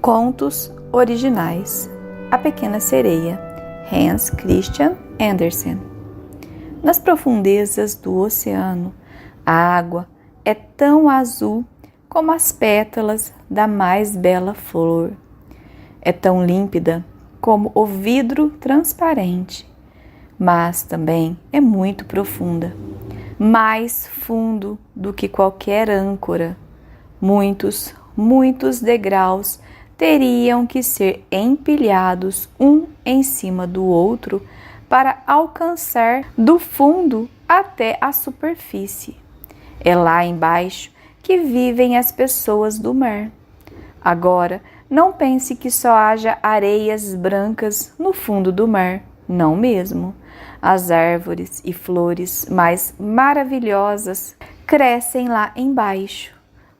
Contos originais. A Pequena Sereia, Hans Christian Andersen. Nas profundezas do oceano, a água é tão azul como as pétalas da mais bela flor. É tão límpida como o vidro transparente, mas também é muito profunda, mais fundo do que qualquer âncora. Muitos degraus teriam que ser empilhados um em cima do outro para alcançar do fundo até a superfície. É lá embaixo que vivem as pessoas do mar. Agora, não pense que só haja areias brancas no fundo do mar, não mesmo. As árvores e flores mais maravilhosas crescem lá embaixo,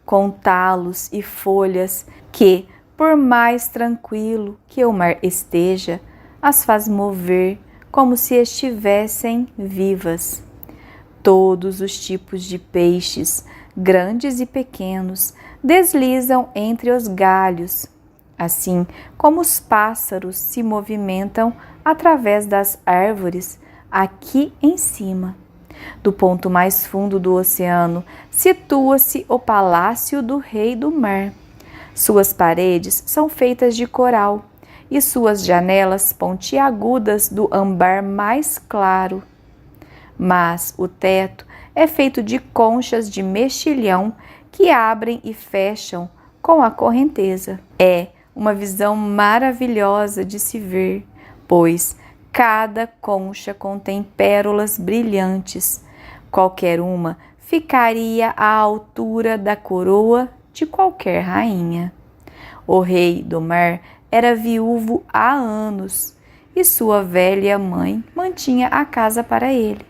com talos e folhas que, por mais tranquilo que o mar esteja, as faz mover como se estivessem vivas. Todos os tipos de peixes, grandes e pequenos, deslizam entre os galhos, assim como os pássaros se movimentam através das árvores aqui em cima. Do ponto mais fundo do oceano situa-se o Palácio do Rei do Mar. Suas paredes são feitas de coral e suas janelas pontiagudas do âmbar mais claro. Mas o teto é feito de conchas de mexilhão que abrem e fecham com a correnteza. É uma visão maravilhosa de se ver, pois cada concha contém pérolas brilhantes. Qualquer uma ficaria à altura da coroa de qualquer rainha. O rei do mar era viúvo há anos e sua velha mãe mantinha a casa para ele.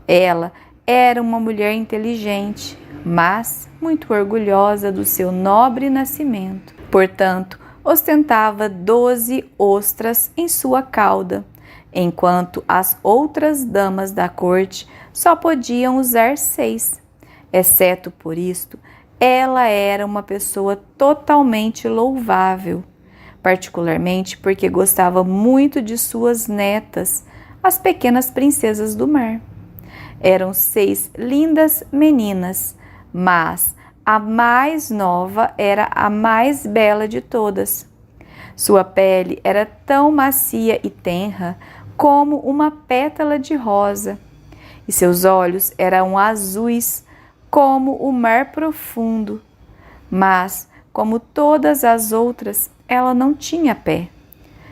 Ela era uma mulher inteligente, mas muito orgulhosa do seu nobre nascimento. Portanto, ostentava 12 ostras em sua cauda, enquanto as outras damas da corte só podiam usar 6. Exceto por isto, ela era uma pessoa totalmente louvável, particularmente porque gostava muito de suas netas, as pequenas princesas do mar. Eram 6 lindas meninas, mas a mais nova era a mais bela de todas. Sua pele era tão macia e tenra como uma pétala de rosa, e seus olhos eram azuis como o mar profundo. Mas, como todas as outras, ela não tinha pé.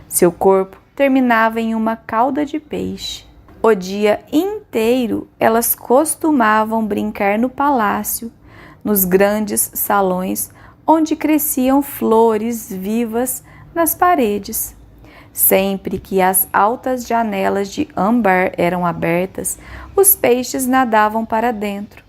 Seu corpo terminava em uma cauda de peixe. O dia inteiro elas costumavam brincar no palácio, nos grandes salões onde cresciam flores vivas nas paredes. Sempre que as altas janelas de âmbar eram abertas, os peixes nadavam para dentro,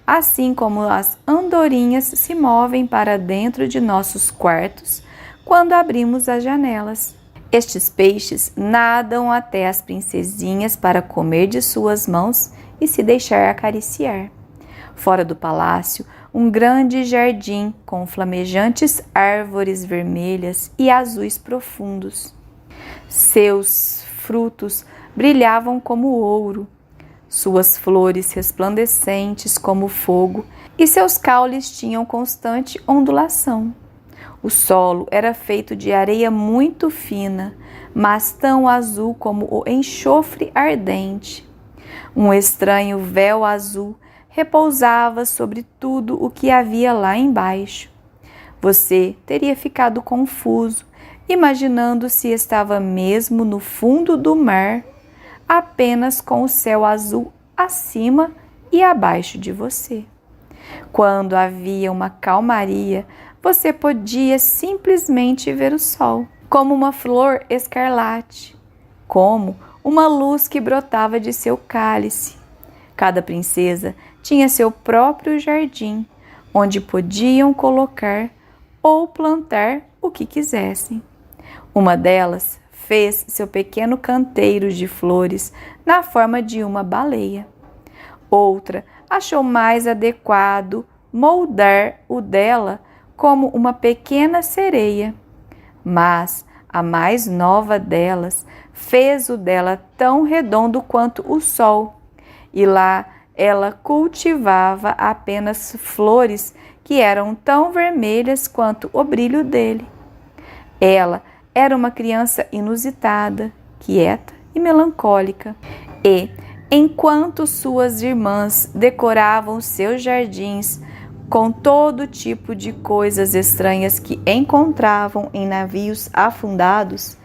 assim como as andorinhas se movem para dentro de nossos quartos quando abrimos as janelas. Estes peixes nadam até as princesinhas para comer de suas mãos e se deixar acariciar. Fora do palácio, um grande jardim com flamejantes árvores vermelhas e azuis profundos. Seus frutos brilhavam como ouro, suas flores resplandecentes como fogo, e seus caules tinham constante ondulação. O solo era feito de areia muito fina, mas tão azul como o enxofre ardente. Um estranho véu azul repousava sobre tudo o que havia lá embaixo. Você teria ficado confuso, imaginando se estava mesmo no fundo do mar, apenas com o céu azul acima e abaixo de você. Quando havia uma calmaria, você podia simplesmente ver o sol, como uma flor escarlate, como uma luz que brotava de seu cálice. Cada princesa tinha seu próprio jardim, onde podiam colocar ou plantar o que quisessem. Uma delas fez seu pequeno canteiro de flores na forma de uma baleia. Outra achou mais adequado moldar o dela como uma pequena sereia. Mas a mais nova delas fez o dela tão redondo quanto o sol, e lá ela cultivava apenas flores que eram tão vermelhas quanto o brilho dele. Ela era uma criança inusitada, quieta e melancólica, e, enquanto suas irmãs decoravam seus jardins com todo tipo de coisas estranhas que encontravam em navios afundados,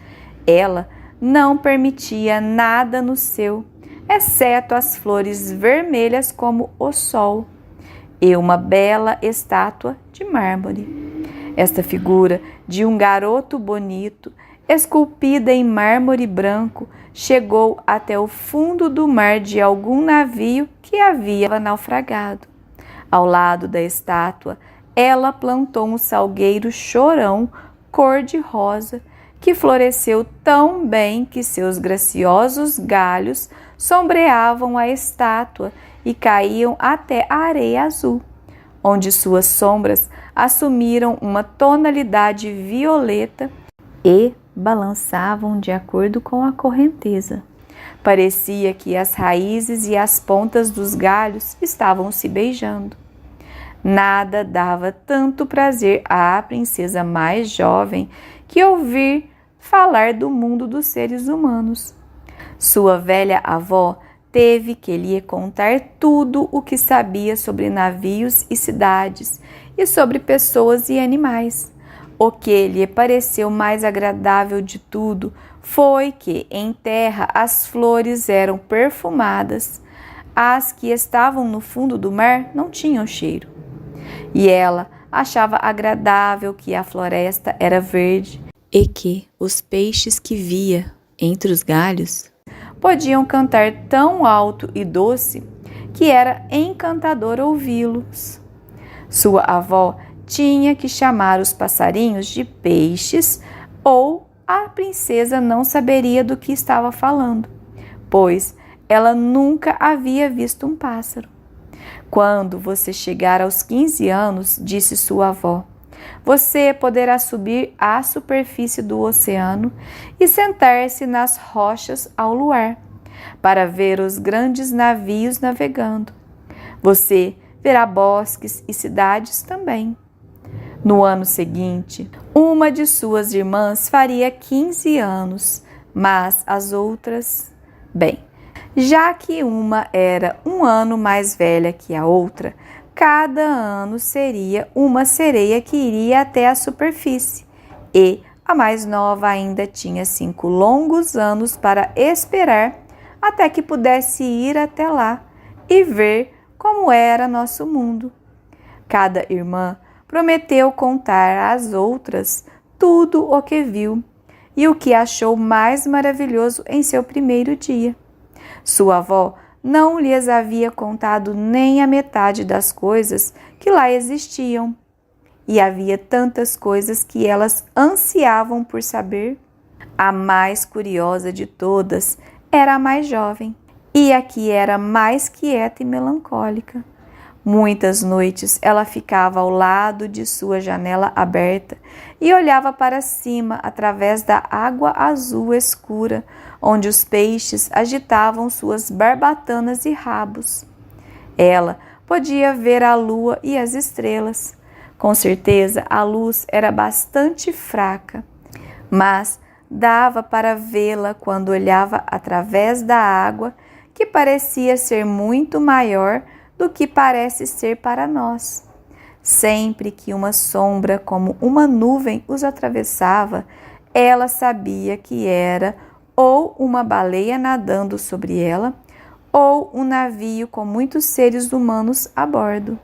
ela não permitia nada no seu, exceto as flores vermelhas como o sol e uma bela estátua de mármore. Esta figura de um garoto bonito, esculpida em mármore branco, chegou até o fundo do mar de algum navio que havia naufragado. Ao lado da estátua, ela plantou um salgueiro chorão cor-de-rosa, que floresceu tão bem que seus graciosos galhos sombreavam a estátua e caíam até a areia azul, onde suas sombras assumiram uma tonalidade violeta e balançavam de acordo com a correnteza. Parecia que as raízes e as pontas dos galhos estavam se beijando. Nada dava tanto prazer à princesa mais jovem que ouvir falar do mundo dos seres humanos. Sua velha avó teve que lhe contar tudo o que sabia sobre navios e cidades e sobre pessoas e animais. O que lhe pareceu mais agradável de tudo foi que em terra as flores eram perfumadas, as que estavam no fundo do mar não tinham cheiro. E ela achava agradável que a floresta era verde e que os peixes que via entre os galhos podiam cantar tão alto e doce que era encantador ouvi-los. Sua avó tinha que chamar os passarinhos de peixes ou a princesa não saberia do que estava falando, pois ela nunca havia visto um pássaro. Quando você chegar aos 15 anos, disse sua avó, você poderá subir à superfície do oceano e sentar-se nas rochas ao luar, para ver os grandes navios navegando. Você verá bosques e cidades também. No ano seguinte, uma de suas irmãs faria 15 anos, mas as outras, bem, já que uma era um ano mais velha que a outra, cada ano seria uma sereia que iria até a superfície, e a mais nova ainda tinha 5 longos anos para esperar até que pudesse ir até lá e ver como era nosso mundo. Cada irmã prometeu contar às outras tudo o que viu e o que achou mais maravilhoso em seu primeiro dia. Sua avó não lhes havia contado nem a metade das coisas que lá existiam, e havia tantas coisas que elas ansiavam por saber. A mais curiosa de todas era a mais jovem, e a que era mais quieta e melancólica. Muitas noites ela ficava ao lado de sua janela aberta e olhava para cima através da água azul escura, onde os peixes agitavam suas barbatanas e rabos. Ela podia ver a lua e as estrelas. Com certeza a luz era bastante fraca, mas dava para vê-la quando olhava através da água, que parecia ser muito maior do que parece ser para nós. Sempre que uma sombra como uma nuvem os atravessava, ela sabia que era ou uma baleia nadando sobre ela, ou um navio com muitos seres humanos a bordo.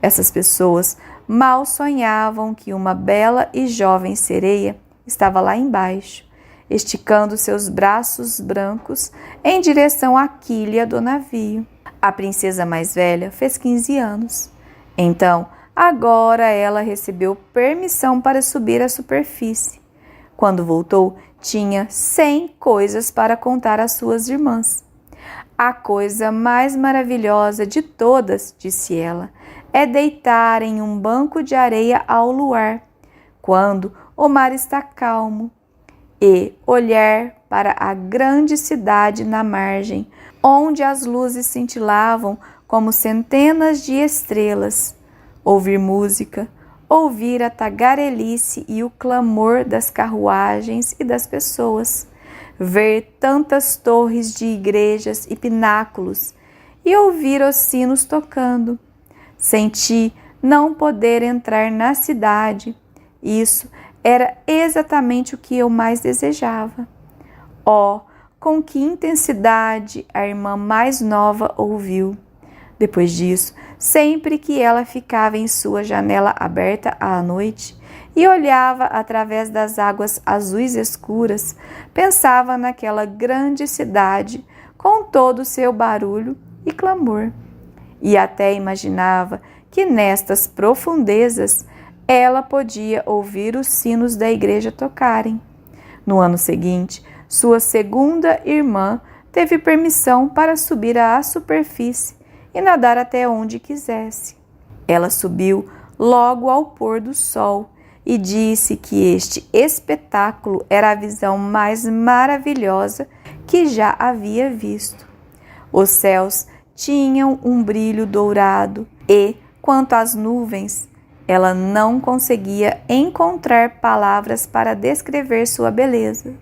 Essas pessoas mal sonhavam que uma bela e jovem sereia estava lá embaixo, esticando seus braços brancos em direção à quilha do navio. A princesa mais velha fez 15 anos. Então, agora ela recebeu permissão para subir à superfície. Quando voltou, tinha 100 coisas para contar às suas irmãs. A coisa mais maravilhosa de todas, disse ela, é deitar em um banco de areia ao luar, quando o mar está calmo, e olhar para a grande cidade na margem, onde as luzes cintilavam como centenas de estrelas, ouvir música, ouvir a tagarelice e o clamor das carruagens e das pessoas, ver tantas torres de igrejas e pináculos e ouvir os sinos tocando. Senti não poder entrar na cidade. Isso era exatamente o que eu mais desejava. Oh, com que intensidade a irmã mais nova ouviu. Depois disso, sempre que ela ficava em sua janela aberta à noite e olhava através das águas azuis escuras, pensava naquela grande cidade com todo o seu barulho e clamor. E até imaginava que nestas profundezas ela podia ouvir os sinos da igreja tocarem. No ano seguinte, sua segunda irmã teve permissão para subir à superfície e nadar até onde quisesse. Ela subiu logo ao pôr do sol e disse que este espetáculo era a visão mais maravilhosa que já havia visto. Os céus tinham um brilho dourado e, quanto às nuvens, ela não conseguia encontrar palavras para descrever sua beleza.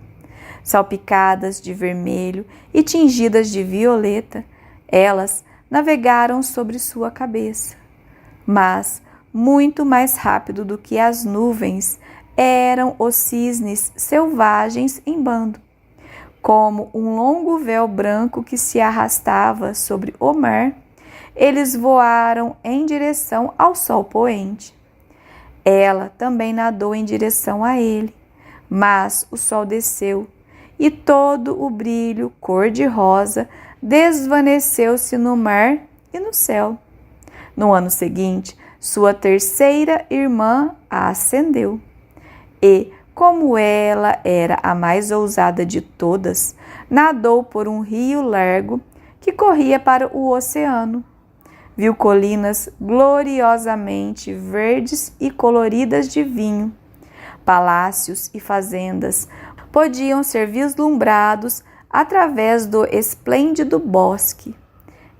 Salpicadas de vermelho e tingidas de violeta, elas navegaram sobre sua cabeça. Mas, muito mais rápido do que as nuvens, eram os cisnes selvagens em bando, como um longo véu branco que se arrastava sobre o mar. Eles voaram em direção ao sol poente. Ela também nadou em direção a ele, mas o sol desceu e todo o brilho cor-de-rosa desvaneceu-se no mar e no céu. No ano seguinte, sua terceira irmã a ascendeu e, como ela era a mais ousada de todas, nadou por um rio largo que corria para o oceano. Viu colinas gloriosamente verdes e coloridas de vinho. Palácios e fazendas podiam ser vislumbrados através do esplêndido bosque.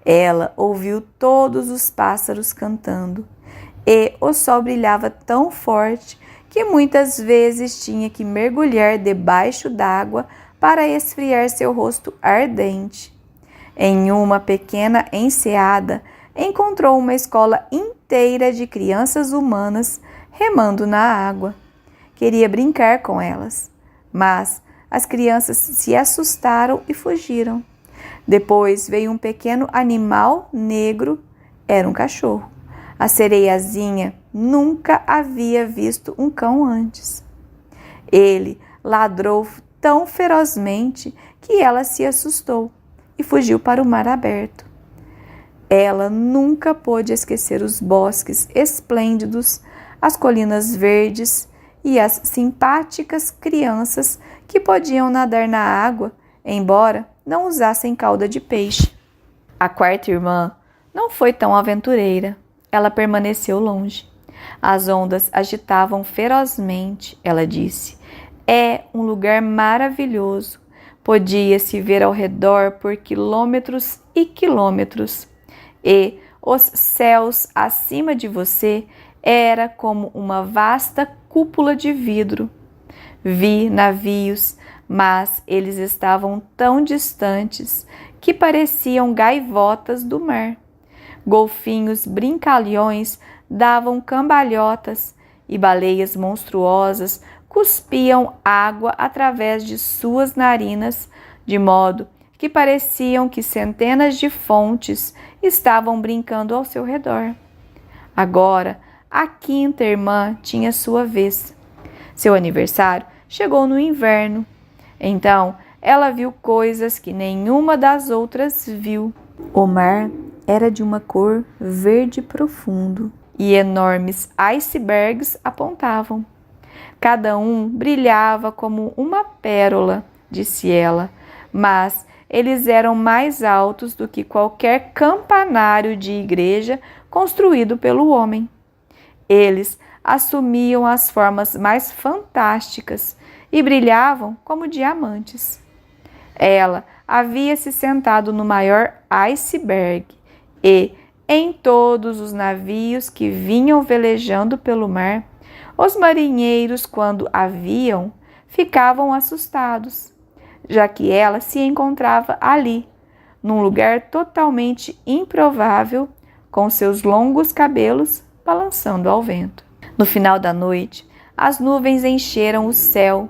Ela ouviu todos os pássaros cantando, e o sol brilhava tão forte que muitas vezes tinha que mergulhar debaixo d'água para esfriar seu rosto ardente. Em uma pequena enseada, encontrou uma escola inteira de crianças humanas remando na água. Queria brincar com elas, mas as crianças se assustaram e fugiram. Depois veio um pequeno animal negro, era um cachorro. A sereiazinha nunca havia visto um cão antes. Ele ladrou tão ferozmente que ela se assustou e fugiu para o mar aberto. Ela nunca pôde esquecer os bosques esplêndidos, as colinas verdes e as simpáticas crianças que podiam nadar na água, embora não usassem cauda de peixe. A quarta irmã não foi tão aventureira. Ela permaneceu longe. As ondas agitavam ferozmente, ela disse. É um lugar maravilhoso. Podia-se ver ao redor por quilômetros e quilômetros. E os céus acima de você era como uma vasta cúpula de vidro. Vi navios, mas eles estavam tão distantes que pareciam gaivotas do mar. Golfinhos brincalhões davam cambalhotas e baleias monstruosas cuspiam água através de suas narinas, de modo que pareciam que centenas de fontes estavam brincando ao seu redor. Agora, a quinta irmã tinha sua vez. Seu aniversário chegou no inverno. Então, ela viu coisas que nenhuma das outras viu. O mar era de uma cor verde profundo e enormes icebergs apontavam. Cada um brilhava como uma pérola, disse ela, mas eles eram mais altos do que qualquer campanário de igreja construído pelo homem. Eles assumiam as formas mais fantásticas e brilhavam como diamantes. Ela havia se sentado no maior iceberg e, em todos os navios que vinham velejando pelo mar, os marinheiros, quando a viam, ficavam assustados, já que ela se encontrava ali, num lugar totalmente improvável, com seus longos cabelos balançando ao vento. No final da noite, as nuvens encheram o céu,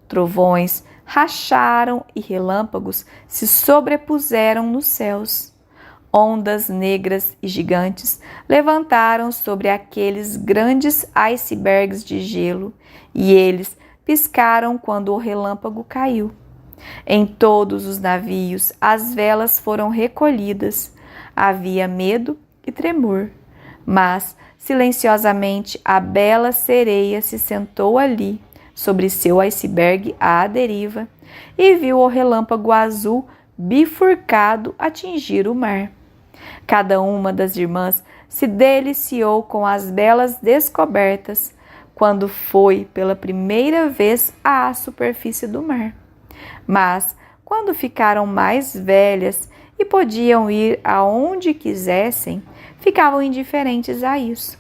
trovões racharam e relâmpagos se sobrepuseram nos céus. Ondas negras e gigantes levantaram sobre aqueles grandes icebergs de gelo, e eles piscaram quando o relâmpago caiu. Em todos os navios, as velas foram recolhidas. Havia medo e tremor, mas silenciosamente a bela sereia se sentou ali, sobre seu iceberg à deriva, e viu o relâmpago azul bifurcado atingir o mar. Cada uma das irmãs se deliciou com as belas descobertas quando foi pela primeira vez à superfície do mar. Mas, quando ficaram mais velhas e podiam ir aonde quisessem, ficavam indiferentes a isso.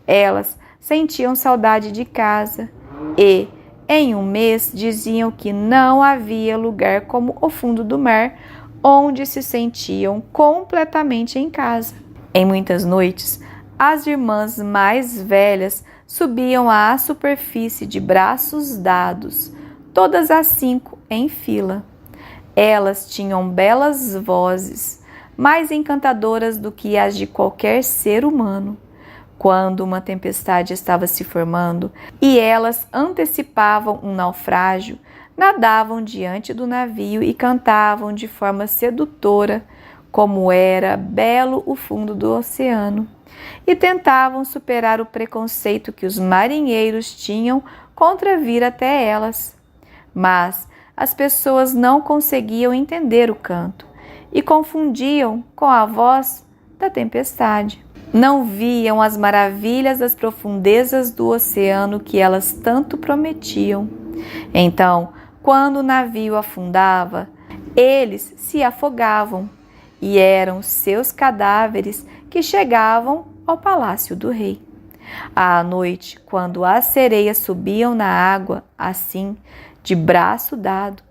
Elas sentiam saudade de casa e, em um mês, diziam que não havia lugar como o fundo do mar, onde se sentiam completamente em casa. Em muitas noites, as irmãs mais velhas subiam à superfície de braços dados, todas as 5 em fila. Elas tinham belas vozes, mais encantadoras do que as de qualquer ser humano. Quando uma tempestade estava se formando e elas antecipavam um naufrágio, nadavam diante do navio e cantavam de forma sedutora como era belo o fundo do oceano, e tentavam superar o preconceito que os marinheiros tinham contra vir até elas. Mas as pessoas não conseguiam entender o canto e confundiam com a voz da tempestade. Não viam as maravilhas das profundezas do oceano que elas tanto prometiam. Então, quando o navio afundava, eles se afogavam, e eram seus cadáveres que chegavam ao palácio do rei. À noite, quando as sereias subiam na água, assim, de braço dado,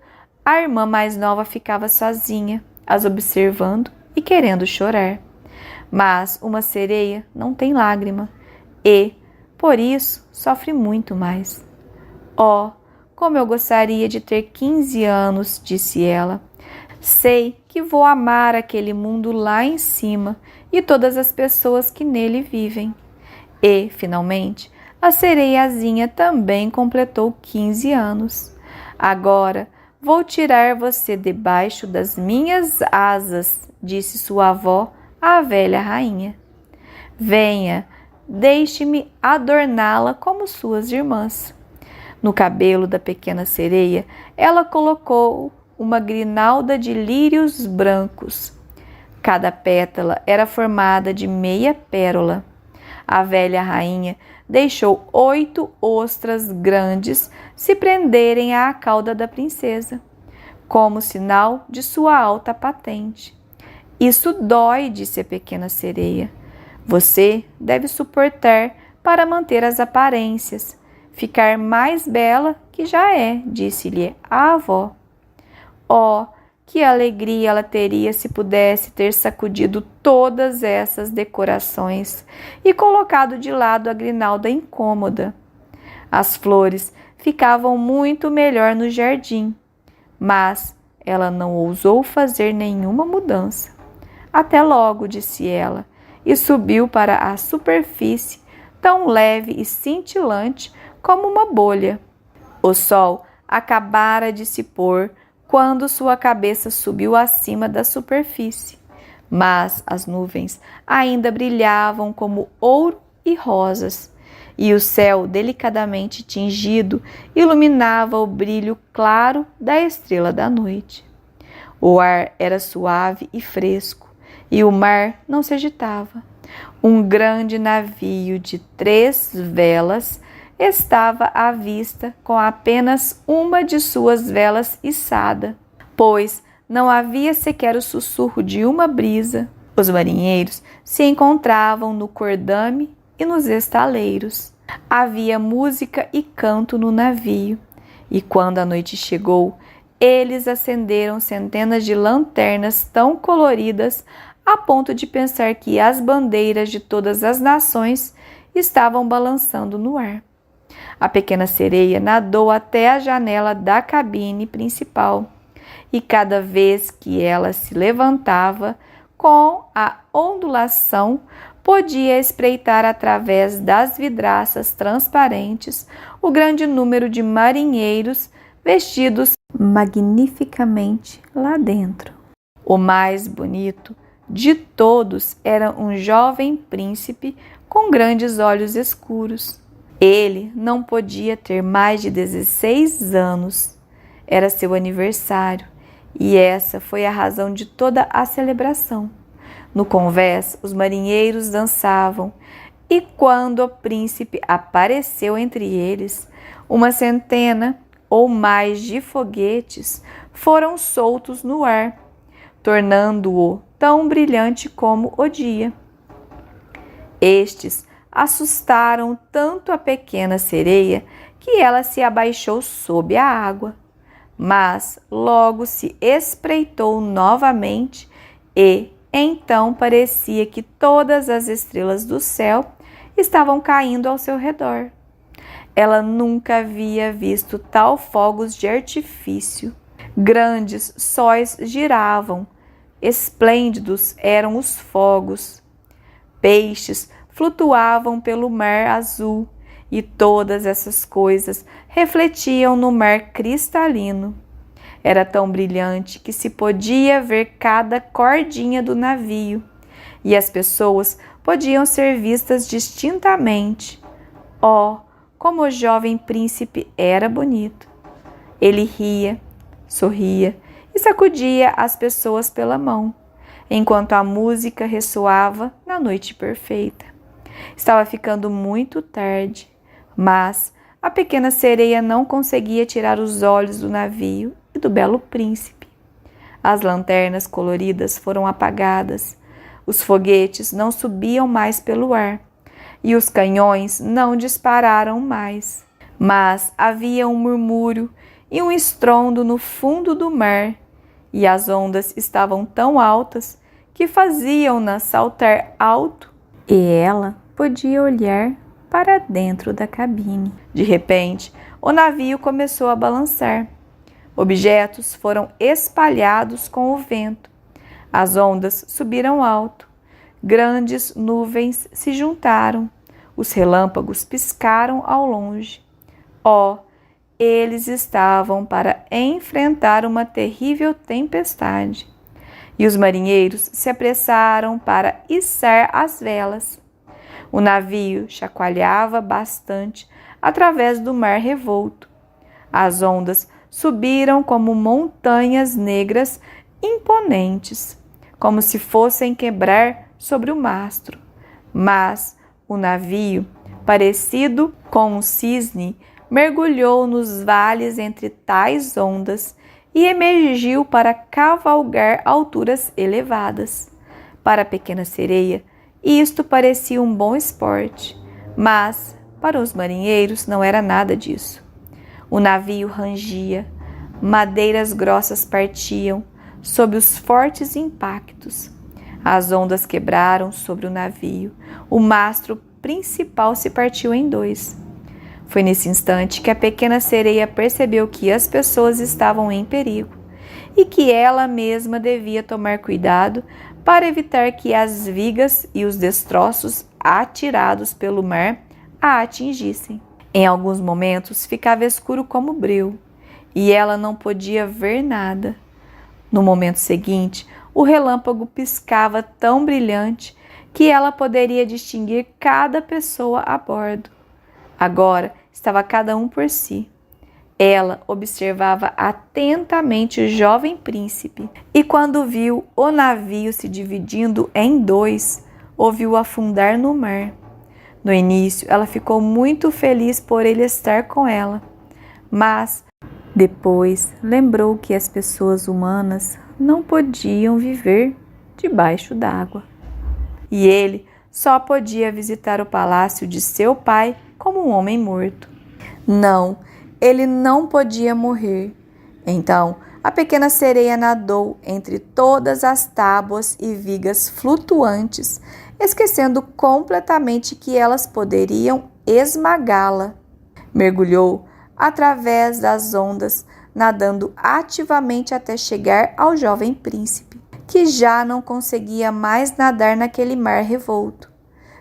a irmã mais nova ficava sozinha, as observando e querendo chorar. Mas uma sereia não tem lágrima e, por isso, sofre muito mais. Oh, como eu gostaria de ter 15 anos, disse ela. Sei que vou amar aquele mundo lá em cima e todas as pessoas que nele vivem. E, finalmente, a sereiazinha também completou 15 anos. Agora vou tirar você debaixo das minhas asas, disse sua avó, a velha rainha. Venha, deixe-me adorná-la como suas irmãs. No cabelo da pequena sereia, ela colocou uma grinalda de lírios brancos. Cada pétala era formada de meia pérola. A velha rainha deixou 8 ostras grandes se prenderem à cauda da princesa, como sinal de sua alta patente. Isso dói, disse a pequena sereia. Você deve suportar para manter as aparências, ficar mais bela que já é, disse-lhe a avó. Oh, que alegria ela teria se pudesse ter sacudido todas essas decorações e colocado de lado a grinalda incômoda. As flores ficavam muito melhor no jardim, mas ela não ousou fazer nenhuma mudança. Até logo, disse ela, e subiu para a superfície, tão leve e cintilante como uma bolha. O sol acabara de se pôr quando sua cabeça subiu acima da superfície, mas as nuvens ainda brilhavam como ouro e rosas, e o céu delicadamente tingido iluminava o brilho claro da estrela da noite. O ar era suave e fresco, e o mar não se agitava. Um grande navio de 3 velas estava à vista com apenas uma de suas velas içada, pois não havia sequer o sussurro de uma brisa. Os marinheiros se encontravam no cordame e nos estaleiros. Havia música e canto no navio, e quando a noite chegou, eles acenderam centenas de lanternas tão coloridas a ponto de pensar que as bandeiras de todas as nações estavam balançando no ar. A pequena sereia nadou até a janela da cabine principal, e cada vez que ela se levantava, com a ondulação, podia espreitar através das vidraças transparentes o grande número de marinheiros vestidos magnificamente lá dentro. O mais bonito de todos era um jovem príncipe com grandes olhos escuros. Ele não podia ter mais de 16 anos. Era seu aniversário e essa foi a razão de toda a celebração. No convés, os marinheiros dançavam e quando o príncipe apareceu entre eles, uma centena ou mais de foguetes foram soltos no ar, tornando-o tão brilhante como o dia. Estes assustaram tanto a pequena sereia que ela se abaixou sob a água, mas logo se espreitou novamente e então parecia que todas as estrelas do céu estavam caindo ao seu redor. Ela nunca havia visto tal fogos de artifício. Grandes sóis giravam, esplêndidos eram os fogos. Peixes flutuavam pelo mar azul e todas essas coisas refletiam no mar cristalino. Era tão brilhante que se podia ver cada cordinha do navio e as pessoas podiam ser vistas distintamente. Oh, como o jovem príncipe era bonito! Ele ria, sorria e sacudia as pessoas pela mão, enquanto a música ressoava na noite perfeita. Estava ficando muito tarde, mas a pequena sereia não conseguia tirar os olhos do navio e do belo príncipe. As lanternas coloridas foram apagadas, os foguetes não subiam mais pelo ar e os canhões não dispararam mais. Mas havia um murmúrio e um estrondo no fundo do mar, e as ondas estavam tão altas que faziam-na saltar alto, e ela podia olhar para dentro da cabine. De repente, o navio começou a balançar. Objetos foram espalhados com o vento. As ondas subiram alto. Grandes nuvens se juntaram. Os relâmpagos piscaram ao longe. Oh, eles estavam para enfrentar uma terrível tempestade. E os marinheiros se apressaram para içar as velas. O navio chacoalhava bastante através do mar revolto. As ondas subiram como montanhas negras imponentes, como se fossem quebrar sobre o mastro. Mas o navio, parecido com um cisne, mergulhou nos vales entre tais ondas e emergiu para cavalgar alturas elevadas. Para a pequena sereia, isto parecia um bom esporte, mas para os marinheiros não era nada disso. O navio rangia, madeiras grossas partiam sob os fortes impactos. As ondas quebraram sobre o navio, o mastro principal se partiu em 2. Foi nesse instante que a pequena sereia percebeu que as pessoas estavam em perigo e que ela mesma devia tomar cuidado para evitar que as vigas e os destroços atirados pelo mar a atingissem. Em alguns momentos ficava escuro como breu e ela não podia ver nada. No momento seguinte, o relâmpago piscava tão brilhante que ela poderia distinguir cada pessoa a bordo. Agora estava cada um por si. Ela observava atentamente o jovem príncipe e quando viu o navio se dividindo em 2, ouviu afundar no mar. No início, ela ficou muito feliz por ele estar com ela, mas depois lembrou que as pessoas humanas não podiam viver debaixo d'água. E ele só podia visitar o palácio de seu pai como um homem morto. Não, ele não podia morrer. Então, a pequena sereia nadou entre todas as tábuas e vigas flutuantes, esquecendo completamente que elas poderiam esmagá-la. Mergulhou através das ondas, nadando ativamente até chegar ao jovem príncipe, que já não conseguia mais nadar naquele mar revolto.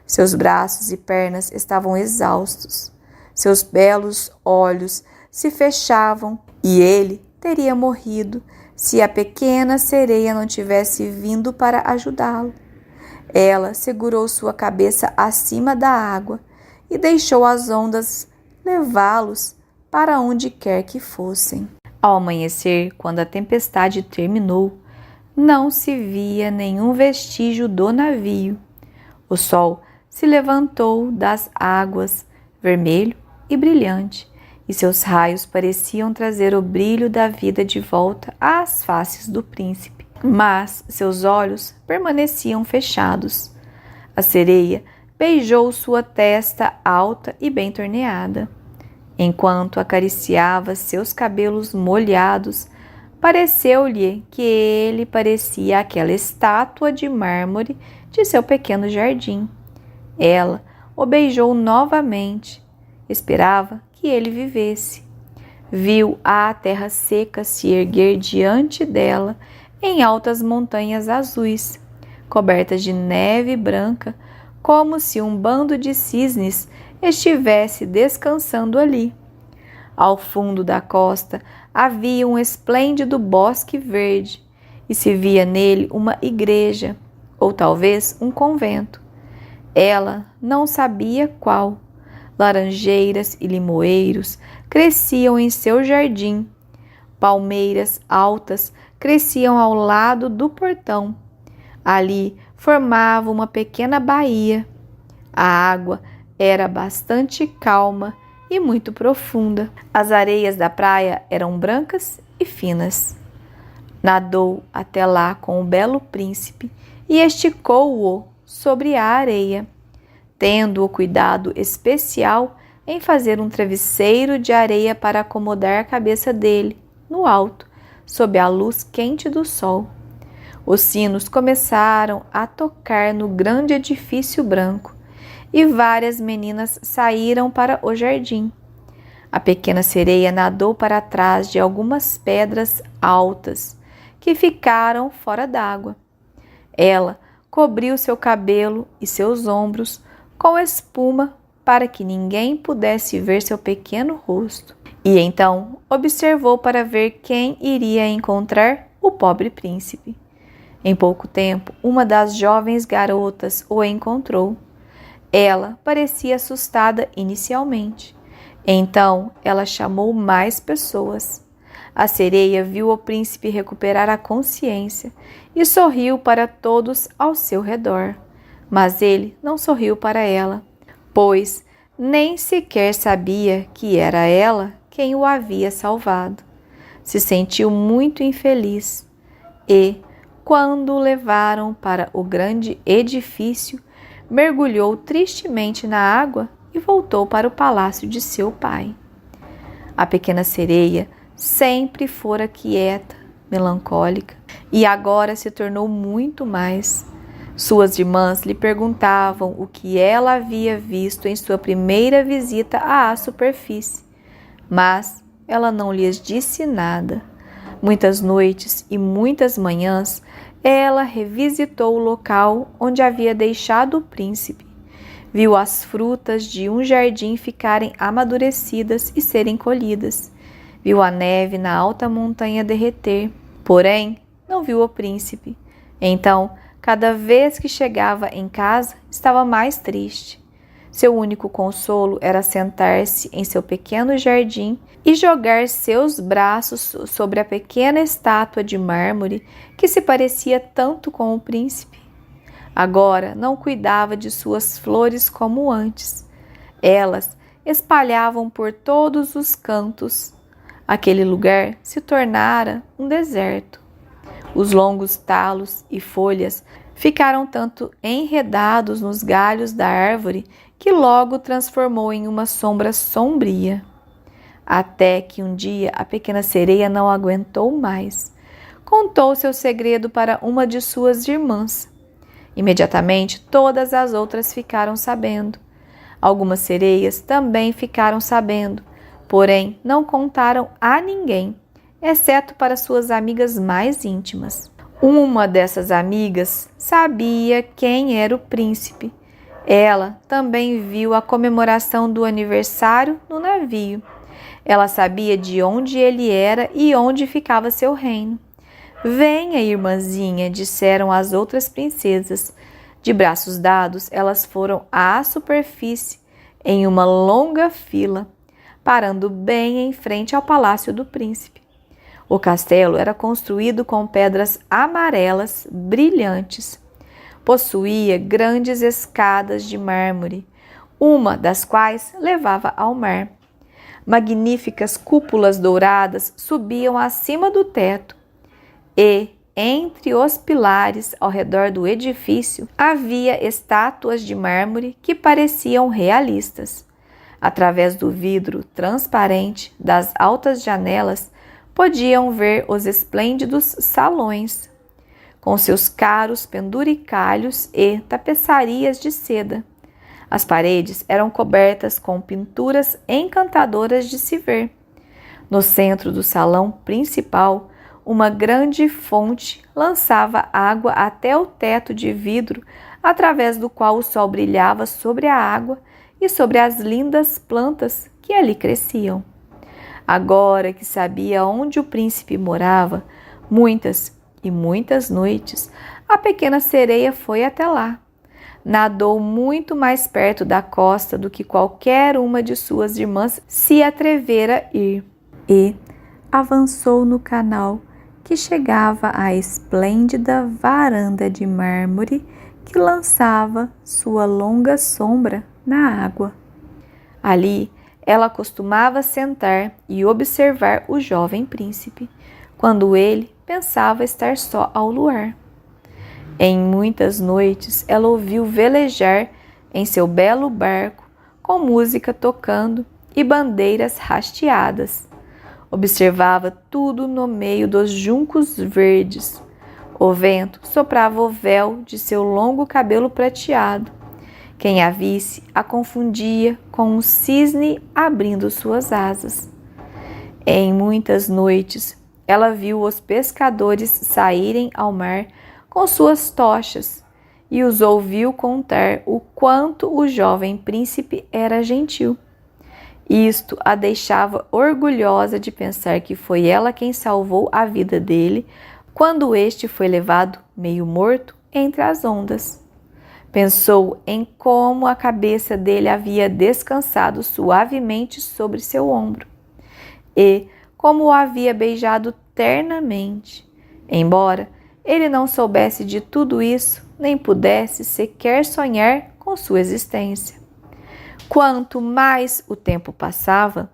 Seus braços e pernas estavam exaustos. Seus belos olhos se fechavam e ele teria morrido se a pequena sereia não tivesse vindo para ajudá-lo. Ela segurou sua cabeça acima da água e deixou as ondas levá-los para onde quer que fossem. Ao amanhecer, quando a tempestade terminou, não se via nenhum vestígio do navio. O sol se levantou das águas, vermelho e brilhante, e seus raios pareciam trazer o brilho da vida de volta às faces do príncipe. Mas seus olhos permaneciam fechados. A sereia beijou sua testa alta e bem torneada. Enquanto acariciava seus cabelos molhados, pareceu-lhe que ele parecia aquela estátua de mármore de seu pequeno jardim. Ela o beijou novamente. Esperava que ele vivesse. Viu a terra seca se erguer diante dela em altas montanhas azuis, cobertas de neve branca, como se um bando de cisnes estivesse descansando ali. Ao fundo da costa havia um esplêndido bosque verde e se via nele uma igreja, ou talvez um convento. Ela não sabia qual. Laranjeiras e limoeiros cresciam em seu jardim. Palmeiras altas cresciam ao lado do portão. Ali formava uma pequena baía. A água era bastante calma e muito profunda. As areias da praia eram brancas e finas. Nadou até lá com o belo príncipe e esticou-o sobre a areia, tendo o cuidado especial em fazer um travesseiro de areia para acomodar a cabeça dele, no alto, sob a luz quente do sol. Os sinos começaram a tocar no grande edifício branco e várias meninas saíram para o jardim. A pequena sereia nadou para trás de algumas pedras altas que ficaram fora d'água. Ela cobriu seu cabelo e seus ombros com espuma para que ninguém pudesse ver seu pequeno rosto. E então observou para ver quem iria encontrar o pobre príncipe. Em pouco tempo, uma das jovens garotas o encontrou. Ela parecia assustada inicialmente. Então ela chamou mais pessoas. A sereia viu o príncipe recuperar a consciência e sorriu para todos ao seu redor. Mas ele não sorriu para ela, pois nem sequer sabia que era ela quem o havia salvado. Se sentiu muito infeliz e, quando o levaram para o grande edifício, mergulhou tristemente na água e voltou para o palácio de seu pai. A pequena sereia sempre fora quieta, melancólica, e agora se tornou muito mais. Suas irmãs lhe perguntavam o que ela havia visto em sua primeira visita à superfície, mas ela não lhes disse nada. Muitas noites e muitas manhãs ela revisitou o local onde havia deixado o príncipe. Viu as frutas de um jardim ficarem amadurecidas e serem colhidas. Viu a neve na alta montanha derreter, porém não viu o príncipe. Então, cada vez que chegava em casa, estava mais triste. Seu único consolo era sentar-se em seu pequeno jardim e jogar seus braços sobre a pequena estátua de mármore que se parecia tanto com o príncipe. Agora não cuidava de suas flores como antes. Elas espalhavam por todos os cantos. Aquele lugar se tornara um deserto. Os longos talos e folhas ficaram tanto enredados nos galhos da árvore que logo transformou em uma sombra sombria. Até que um dia a pequena sereia não aguentou mais. Contou seu segredo para uma de suas irmãs. Imediatamente todas as outras ficaram sabendo. Algumas sereias também ficaram sabendo, porém não contaram a ninguém, exceto para suas amigas mais íntimas. Uma dessas amigas sabia quem era o príncipe. Ela também viu a comemoração do aniversário no navio. Ela sabia de onde ele era e onde ficava seu reino. Venha, irmãzinha, disseram as outras princesas. De braços dados, elas foram à superfície em uma longa fila, parando bem em frente ao palácio do príncipe. O castelo era construído com pedras amarelas brilhantes. Possuía grandes escadas de mármore, uma das quais levava ao mar. Magníficas cúpulas douradas subiam acima do teto e, entre os pilares ao redor do edifício, havia estátuas de mármore que pareciam realistas. Através do vidro transparente das altas janelas, podiam ver os esplêndidos salões, com seus caros penduricalhos e tapeçarias de seda. As paredes eram cobertas com pinturas encantadoras de se ver. No centro do salão principal, uma grande fonte lançava água até o teto de vidro, através do qual o sol brilhava sobre a água e sobre as lindas plantas que ali cresciam. Agora que sabia onde o príncipe morava, muitas e muitas noites, a pequena sereia foi até lá. Nadou muito mais perto da costa do que qualquer uma de suas irmãs se atrevera a ir, e avançou no canal que chegava à esplêndida varanda de mármore que lançava sua longa sombra na água. Ali, ela costumava sentar e observar o jovem príncipe, quando ele pensava estar só ao luar. Em muitas noites, ela ouviu velejar em seu belo barco, com música tocando e bandeiras hasteadas. Observava tudo no meio dos juncos verdes. O vento soprava o véu de seu longo cabelo prateado. Quem a visse a confundia com um cisne abrindo suas asas. Em muitas noites, ela viu os pescadores saírem ao mar com suas tochas e os ouviu contar o quanto o jovem príncipe era gentil. Isto a deixava orgulhosa de pensar que foi ela quem salvou a vida dele quando este foi levado meio morto entre as ondas. Pensou em como a cabeça dele havia descansado suavemente sobre seu ombro e como o havia beijado ternamente, embora ele não soubesse de tudo isso, nem pudesse sequer sonhar com sua existência. Quanto mais o tempo passava,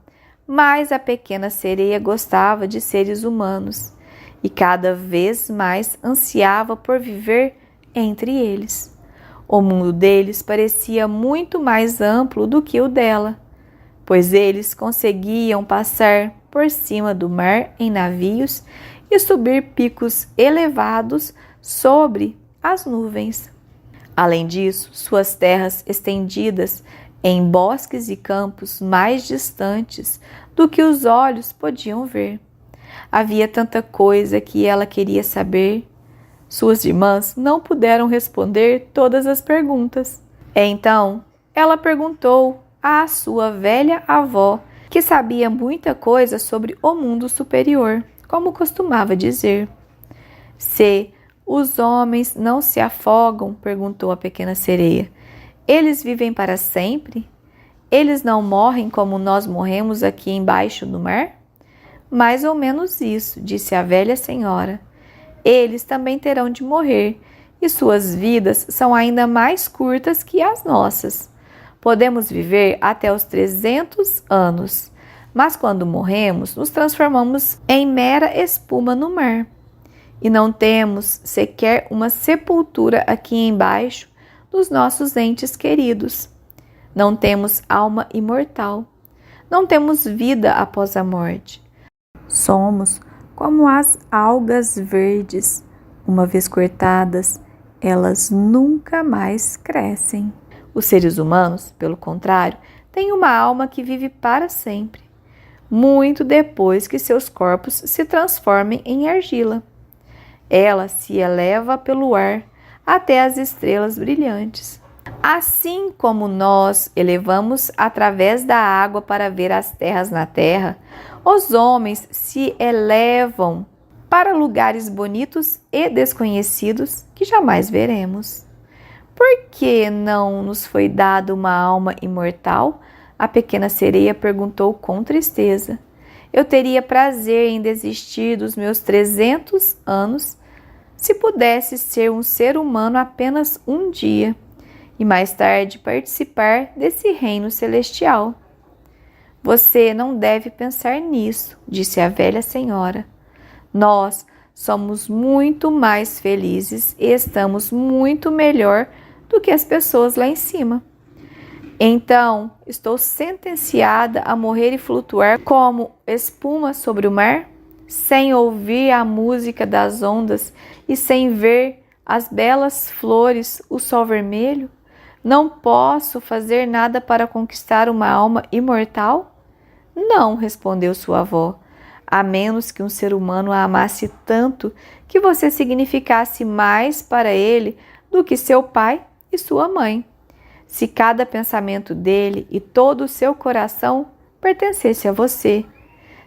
mais a pequena sereia gostava de seres humanos e cada vez mais ansiava por viver entre eles. O mundo deles parecia muito mais amplo do que o dela, pois eles conseguiam passar por cima do mar em navios e subir picos elevados sobre as nuvens. Além disso, suas terras estendidas em bosques e campos mais distantes do que os olhos podiam ver. Havia tanta coisa que ela queria saber. Suas irmãs não puderam responder todas as perguntas. Então, ela perguntou à sua velha avó, que sabia muita coisa sobre o mundo superior, como costumava dizer. Se os homens não se afogam, perguntou a pequena sereia, eles vivem para sempre? Eles não morrem como nós morremos aqui embaixo do mar? Mais ou menos isso, disse a velha senhora. Eles também terão de morrer, e suas vidas são ainda mais curtas que as nossas. Podemos viver até os 300 anos, mas quando morremos, nos transformamos em mera espuma no mar. E não temos sequer uma sepultura aqui embaixo dos nossos entes queridos. Não temos alma imortal. Não temos vida após a morte. Somos como as algas verdes. Uma vez cortadas, elas nunca mais crescem. Os seres humanos, pelo contrário, têm uma alma que vive para sempre, muito depois que seus corpos se transformem em argila. Ela se eleva pelo ar até as estrelas brilhantes. Assim como nós elevamos através da água para ver as terras na terra, os homens se elevam para lugares bonitos e desconhecidos que jamais veremos. Por que não nos foi dada uma alma imortal? A pequena sereia perguntou com tristeza. Eu teria prazer em desistir dos meus 300 anos se pudesse ser um ser humano apenas um dia e mais tarde participar desse reino celestial. Você não deve pensar nisso, disse a velha senhora. Nós somos muito mais felizes e estamos muito melhor do que as pessoas lá em cima. Então, estou sentenciada a morrer e flutuar como espuma sobre o mar, sem ouvir a música das ondas e sem ver as belas flores, o sol vermelho? Não posso fazer nada para conquistar uma alma imortal? Não, respondeu sua avó, a menos que um ser humano a amasse tanto que você significasse mais para ele do que seu pai e sua mãe. Se cada pensamento dele e todo o seu coração pertencesse a você.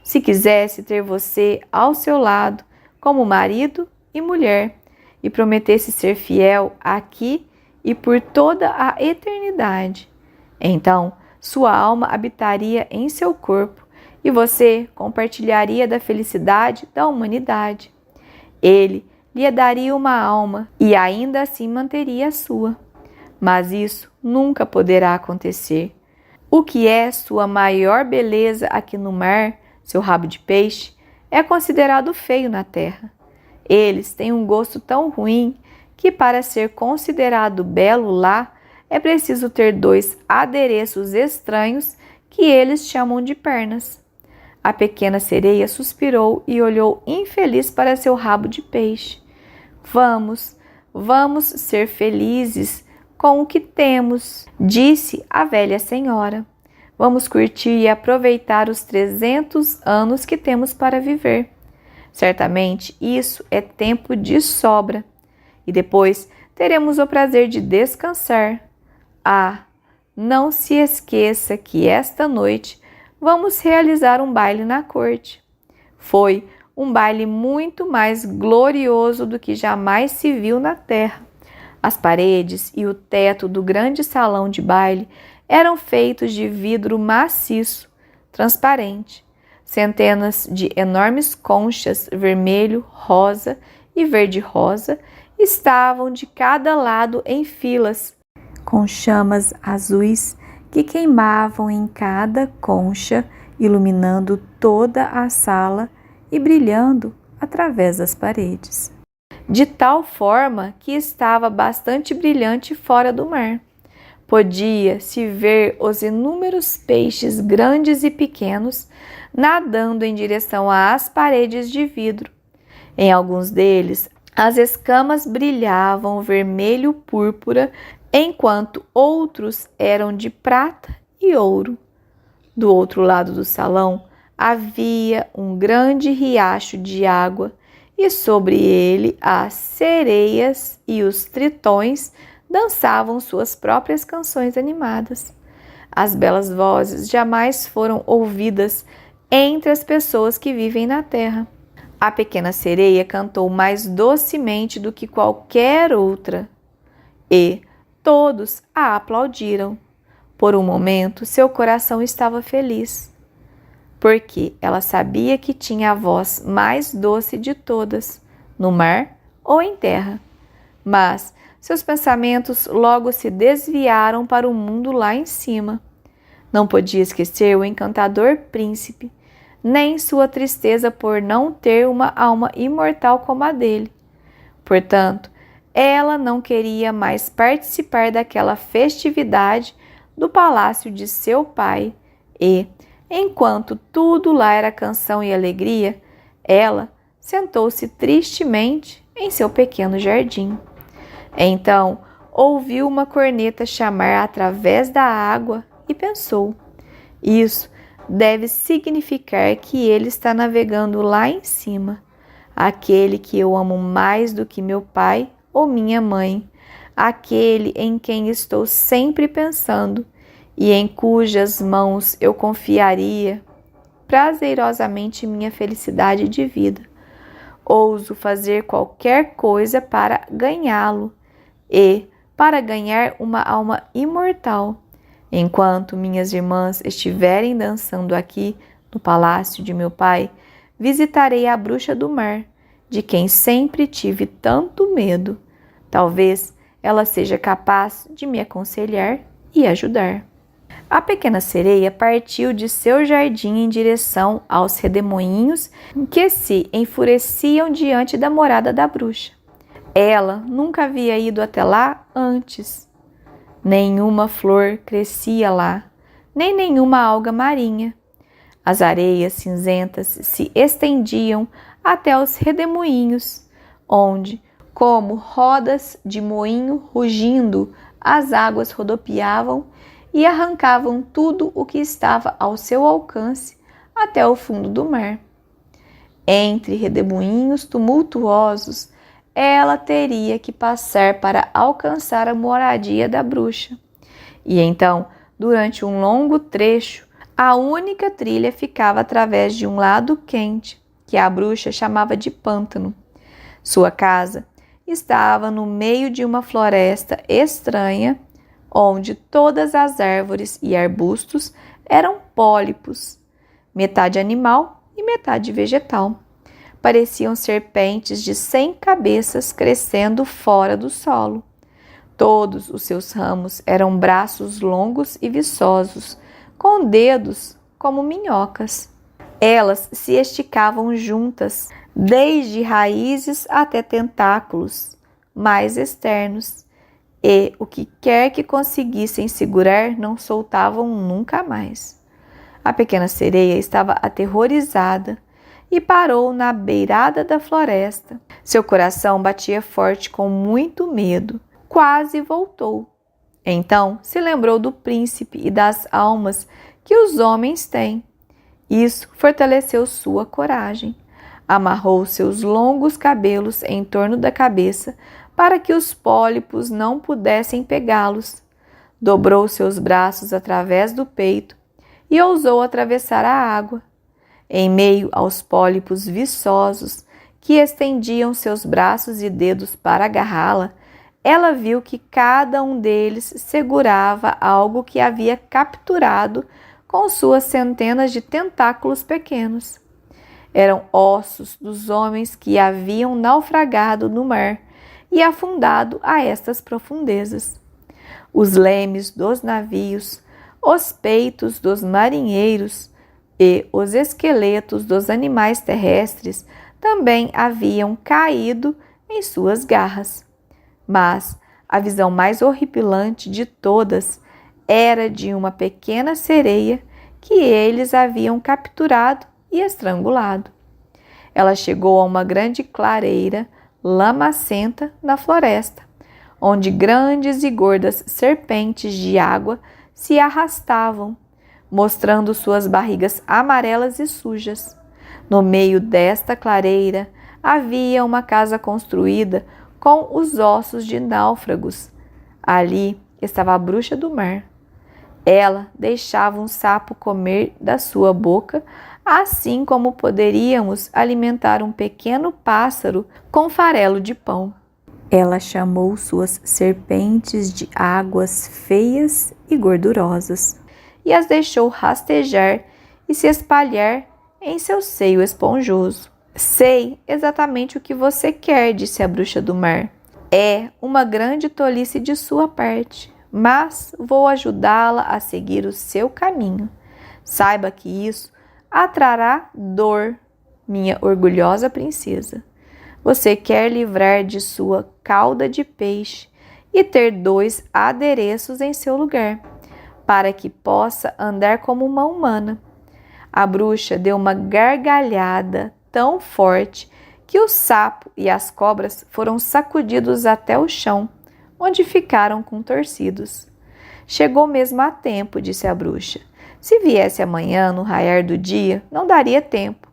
Se quisesse ter você ao seu lado como marido e mulher e prometesse ser fiel aqui e por toda a eternidade. Então, sua alma habitaria em seu corpo e você compartilharia da felicidade da humanidade. Ele lhe daria uma alma e ainda assim manteria a sua. Mas isso nunca poderá acontecer. O que é sua maior beleza aqui no mar, seu rabo de peixe, é considerado feio na terra. Eles têm um gosto tão ruim que para ser considerado belo lá, é preciso ter 2 adereços estranhos que eles chamam de pernas. A pequena sereia suspirou e olhou infeliz para seu rabo de peixe. Vamos ser felizes com o que temos, disse a velha senhora. Vamos curtir e aproveitar os 300 anos que temos para viver. Certamente isso é tempo de sobra. E depois teremos o prazer de descansar. Ah, não se esqueça que esta noite vamos realizar um baile na corte. Foi um baile muito mais glorioso do que jamais se viu na terra. As paredes e o teto do grande salão de baile eram feitos de vidro maciço, transparente. Centenas de enormes conchas vermelho, rosa e verde-rosa estavam de cada lado em filas, com chamas azuis que queimavam em cada concha, iluminando toda a sala e brilhando através das paredes, de tal forma que estava bastante brilhante fora do mar. Podia-se ver os inúmeros peixes grandes e pequenos nadando em direção às paredes de vidro. Em alguns deles, as escamas brilhavam vermelho púrpura, enquanto outros eram de prata e ouro. Do outro lado do salão havia um grande riacho de água e sobre ele as sereias e os tritões dançavam suas próprias canções animadas. As belas vozes jamais foram ouvidas entre as pessoas que vivem na terra. A pequena sereia cantou mais docemente do que qualquer outra e todos a aplaudiram. Por um momento, seu coração estava feliz, porque ela sabia que tinha a voz mais doce de todas, no mar ou em terra. Mas seus pensamentos logo se desviaram para o mundo lá em cima. Não podia esquecer o encantador príncipe, nem sua tristeza por não ter uma alma imortal como a dele. Portanto, ela não queria mais participar daquela festividade do palácio de seu pai e, enquanto tudo lá era canção e alegria, ela sentou-se tristemente em seu pequeno jardim. Então, ouviu uma corneta chamar através da água e pensou: isso deve significar que ele está navegando lá em cima, aquele que eu amo mais do que meu pai ou minha mãe, aquele em quem estou sempre pensando e em cujas mãos eu confiaria prazerosamente minha felicidade de vida. Ouso fazer qualquer coisa para ganhá-lo e para ganhar uma alma imortal. Enquanto minhas irmãs estiverem dançando aqui no palácio de meu pai, visitarei a bruxa do mar, de quem sempre tive tanto medo. Talvez ela seja capaz de me aconselhar e ajudar. A pequena sereia partiu de seu jardim em direção aos redemoinhos que se enfureciam diante da morada da bruxa. Ela nunca havia ido até lá antes. Nenhuma flor crescia lá, nem nenhuma alga marinha. As areias cinzentas se estendiam até os redemoinhos, onde, como rodas de moinho rugindo, as águas rodopiavam e arrancavam tudo o que estava ao seu alcance até o fundo do mar. Entre redemoinhos tumultuosos, ela teria que passar para alcançar a moradia da bruxa. E então, durante um longo trecho, a única trilha ficava através de um lado quente, que a bruxa chamava de pântano. Sua casa estava no meio de uma floresta estranha, onde todas as árvores e arbustos eram pólipos, metade animal e metade vegetal. Pareciam serpentes de 100 cabeças crescendo fora do solo. Todos os seus ramos eram braços longos e viçosos, com dedos como minhocas. Elas se esticavam juntas, desde raízes até tentáculos mais externos, e o que quer que conseguissem segurar não soltavam nunca mais. A pequena sereia estava aterrorizada e parou na beirada da floresta. Seu coração batia forte com muito medo. Quase voltou. Então se lembrou do príncipe e das almas que os homens têm. Isso fortaleceu sua coragem. Amarrou seus longos cabelos em torno da cabeça para que os pólipos não pudessem pegá-los. Dobrou seus braços através do peito e ousou atravessar a água. Em meio aos pólipos viçosos que estendiam seus braços e dedos para agarrá-la, ela viu que cada um deles segurava algo que havia capturado com suas centenas de tentáculos pequenos. Eram ossos dos homens que haviam naufragado no mar e afundado a estas profundezas. Os lemes dos navios, os peitos dos marinheiros e os esqueletos dos animais terrestres também haviam caído em suas garras. Mas a visão mais horripilante de todas era de uma pequena sereia que eles haviam capturado e estrangulado. Ela chegou a uma grande clareira lamacenta na floresta, onde grandes e gordas serpentes de água se arrastavam, mostrando suas barrigas amarelas e sujas. No meio desta clareira havia uma casa construída com os ossos de náufragos. Ali estava a bruxa do mar. Ela deixava um sapo comer da sua boca, assim como poderíamos alimentar um pequeno pássaro com farelo de pão. Ela chamou suas serpentes de águas feias e gordurosas e as deixou rastejar e se espalhar em seu seio esponjoso. Sei exatamente o que você quer, disse a bruxa do mar. É uma grande tolice de sua parte, mas vou ajudá-la a seguir o seu caminho. Saiba que isso a trará dor, minha orgulhosa princesa. Você quer livrar de sua cauda de peixe e ter 2 adereços em seu lugar, para que possa andar como uma humana. A bruxa deu uma gargalhada tão forte que o sapo e as cobras foram sacudidos até o chão, onde ficaram contorcidos. Chegou mesmo a tempo, disse a bruxa. Se viesse amanhã, no raiar do dia, não daria tempo,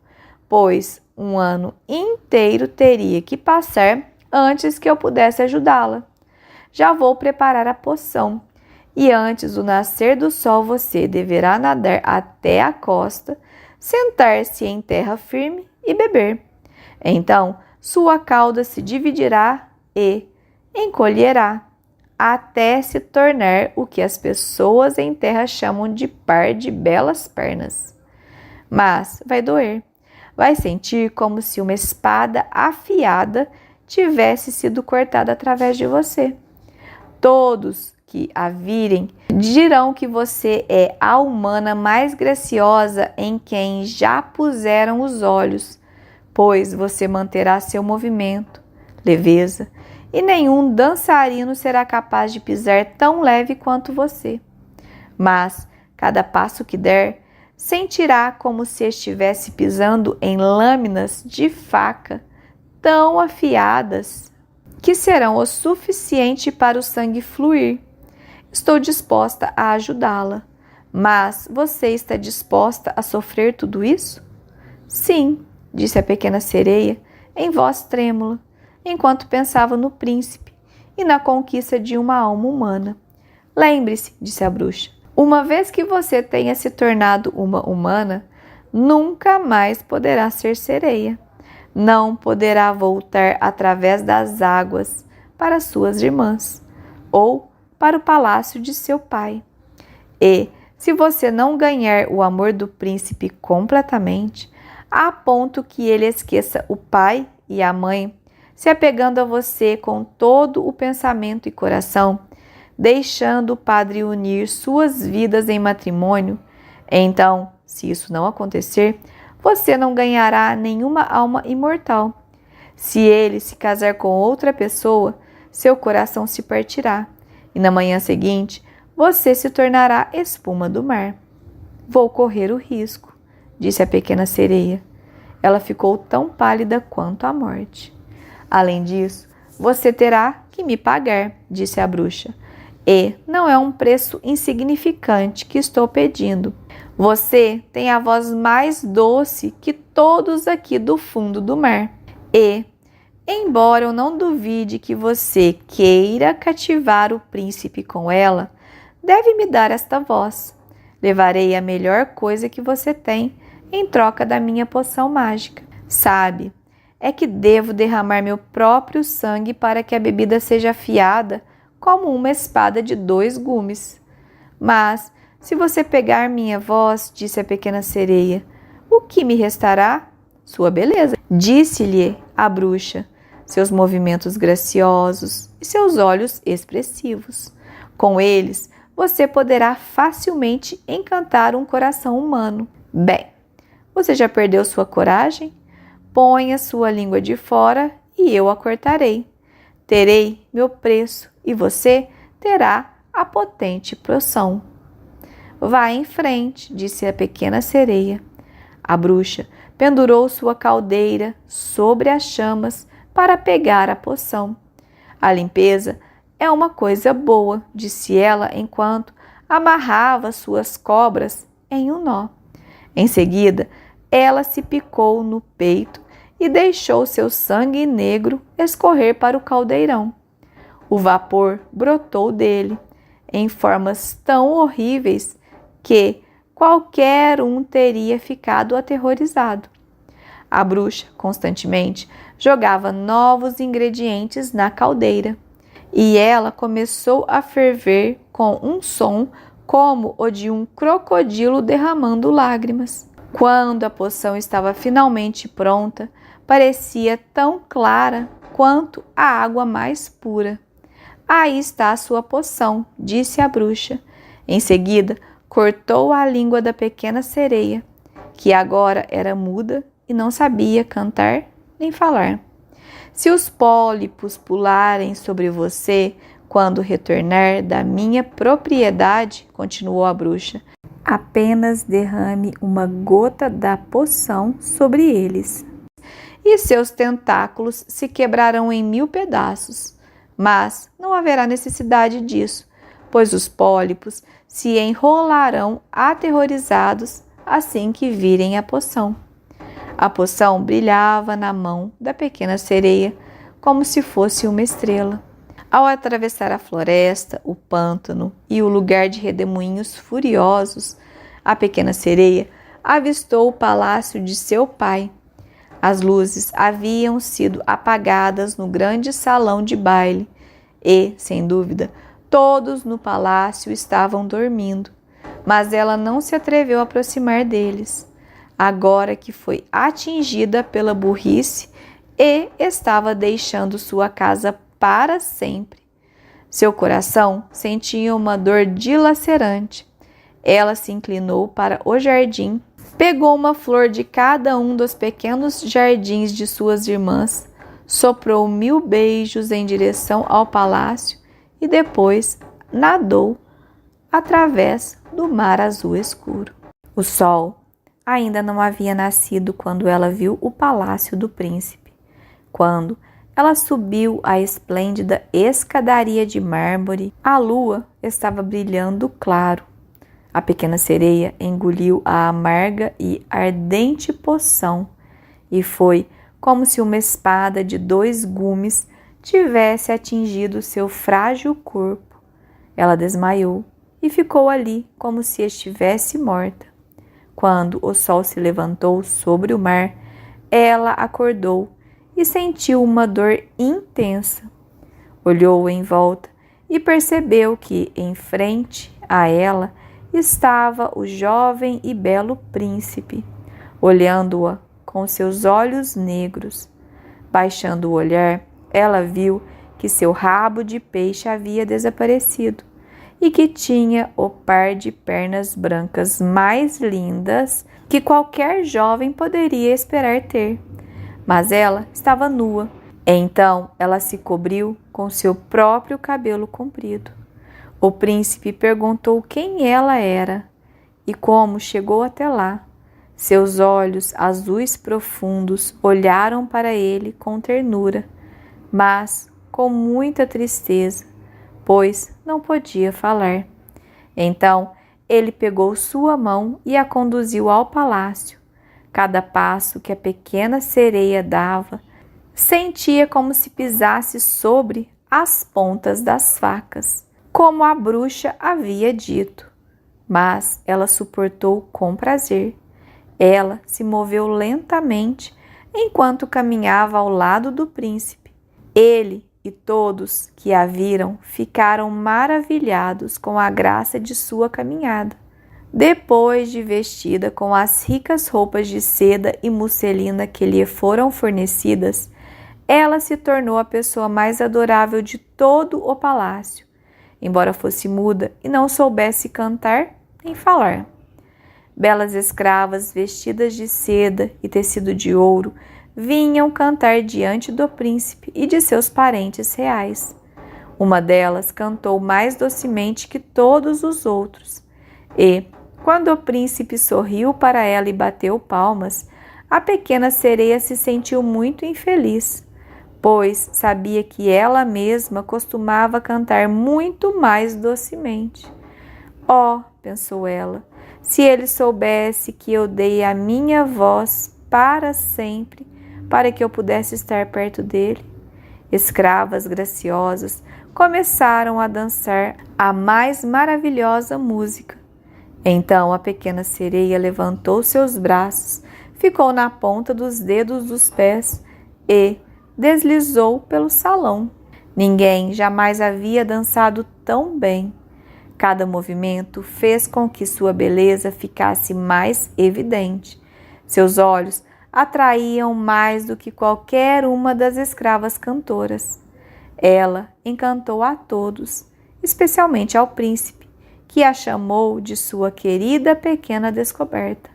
pois um ano inteiro teria que passar antes que eu pudesse ajudá-la. Já vou preparar a poção, e antes do nascer do sol você deverá nadar até a costa, sentar-se em terra firme e beber. Então sua cauda se dividirá e encolherá, até se tornar o que as pessoas em terra chamam de par de belas pernas. Mas vai doer. Vai sentir como se uma espada afiada tivesse sido cortada através de você. Todos que a virem dirão que você é a humana mais graciosa em quem já puseram os olhos, pois você manterá seu movimento, leveza, e nenhum dançarino será capaz de pisar tão leve quanto você. Mas, cada passo que der, sentirá como se estivesse pisando em lâminas de faca tão afiadas que serão o suficiente para o sangue fluir. Estou disposta a ajudá-la, mas você está disposta a sofrer tudo isso? Sim, disse a pequena sereia, em voz trêmula, enquanto pensava no príncipe e na conquista de uma alma humana. Lembre-se, disse a bruxa, uma vez que você tenha se tornado uma humana, nunca mais poderá ser sereia. Não poderá voltar através das águas para suas irmãs ou para o palácio de seu pai. E, se você não ganhar o amor do príncipe completamente, a ponto que ele esqueça o pai e a mãe, se apegando a você com todo o pensamento e coração, deixando o padre unir suas vidas em matrimônio, então, se isso não acontecer, você não ganhará nenhuma alma imortal. Se ele se casar com outra pessoa, seu coração se partirá, e na manhã seguinte, você se tornará espuma do mar. Vou correr o risco, disse a pequena sereia. Ela ficou tão pálida quanto a morte. Além disso, você terá que me pagar, disse a bruxa. E não é um preço insignificante que estou pedindo. Você tem a voz mais doce que todos aqui do fundo do mar. E, embora eu não duvide que você queira cativar o príncipe com ela, deve me dar esta voz. Levarei a melhor coisa que você tem em troca da minha poção mágica. Sabe, é que devo derramar meu próprio sangue para que a bebida seja afiada como uma espada de 2 gumes. Mas, se você pegar minha voz, disse a pequena sereia, o que me restará? Sua beleza, disse-lhe a bruxa, seus movimentos graciosos e seus olhos expressivos. Com eles, você poderá facilmente encantar um coração humano. Bem, você já perdeu sua coragem? Ponha sua língua de fora e eu a cortarei. Terei meu preço e você terá a potente poção. Vá em frente, disse a pequena sereia. A bruxa pendurou sua caldeira sobre as chamas para pegar a poção. A limpeza é uma coisa boa, disse ela enquanto amarrava suas cobras em um nó. Em seguida, ela se picou no peito e deixou seu sangue negro escorrer para o caldeirão. O vapor brotou dele, em formas tão horríveis que qualquer um teria ficado aterrorizado. A bruxa, constantemente, jogava novos ingredientes na caldeira, e ela começou a ferver com um som como o de um crocodilo derramando lágrimas. Quando a poção estava finalmente pronta, parecia tão clara quanto a água mais pura. Aí está a sua poção, disse a bruxa. Em seguida, cortou a língua da pequena sereia, que agora era muda e não sabia cantar nem falar. Se os pólipos pularem sobre você quando retornar da minha propriedade, continuou a bruxa, apenas derrame uma gota da poção sobre eles, e seus tentáculos se quebrarão em 1000 pedaços. Mas não haverá necessidade disso, pois os pólipos se enrolarão aterrorizados assim que virem a poção. A poção brilhava na mão da pequena sereia como se fosse uma estrela. Ao atravessar a floresta, o pântano e o lugar de redemoinhos furiosos, a pequena sereia avistou o palácio de seu pai. As luzes haviam sido apagadas no grande salão de baile e, sem dúvida, todos no palácio estavam dormindo, mas ela não se atreveu a aproximar deles, agora que foi atingida pela burrice e estava deixando sua casa para sempre. Seu coração sentia uma dor dilacerante. Ela se inclinou para o jardim, pegou uma flor de cada um dos pequenos jardins de suas irmãs, soprou 1000 beijos em direção ao palácio e depois nadou através do mar azul escuro. O sol ainda não havia nascido quando ela viu o palácio do príncipe. Quando ela subiu a esplêndida escadaria de mármore, a lua estava brilhando claro. A pequena sereia engoliu a amarga e ardente poção e foi como se uma espada de 2 gumes tivesse atingido seu frágil corpo. Ela desmaiou e ficou ali como se estivesse morta. Quando o sol se levantou sobre o mar, ela acordou e sentiu uma dor intensa. Olhou em volta e percebeu que, em frente a ela, estava o jovem e belo príncipe, olhando-a com seus olhos negros. Baixando o olhar, ela viu que seu rabo de peixe havia desaparecido e que tinha o par de pernas brancas mais lindas que qualquer jovem poderia esperar ter. Mas ela estava nua. Então ela se cobriu com seu próprio cabelo comprido. O príncipe perguntou quem ela era e como chegou até lá. Seus olhos azuis profundos olharam para ele com ternura, mas com muita tristeza, pois não podia falar. Então ele pegou sua mão e a conduziu ao palácio. Cada passo que a pequena sereia dava, sentia como se pisasse sobre as pontas das facas, como a bruxa havia dito. Mas ela suportou com prazer. Ela se moveu lentamente enquanto caminhava ao lado do príncipe. Ele e todos que a viram ficaram maravilhados com a graça de sua caminhada. Depois de vestida com as ricas roupas de seda e musselina que lhe foram fornecidas, ela se tornou a pessoa mais adorável de todo o palácio, embora fosse muda e não soubesse cantar nem falar. Belas escravas vestidas de seda e tecido de ouro vinham cantar diante do príncipe e de seus parentes reais. Uma delas cantou mais docemente que todos os outros, e, quando o príncipe sorriu para ela e bateu palmas, a pequena sereia se sentiu muito infeliz, pois sabia que ela mesma costumava cantar muito mais docemente. Oh, pensou ela, se ele soubesse que eu dei a minha voz para sempre, para que eu pudesse estar perto dele. Escravas graciosas começaram a dançar a mais maravilhosa música. Então a pequena sereia levantou seus braços, ficou na ponta dos dedos dos pés e deslizou pelo salão. Ninguém jamais havia dançado tão bem. Cada movimento fez com que sua beleza ficasse mais evidente. Seus olhos atraíam mais do que qualquer uma das escravas cantoras. Ela encantou a todos, especialmente ao príncipe, que a chamou de sua querida pequena descoberta.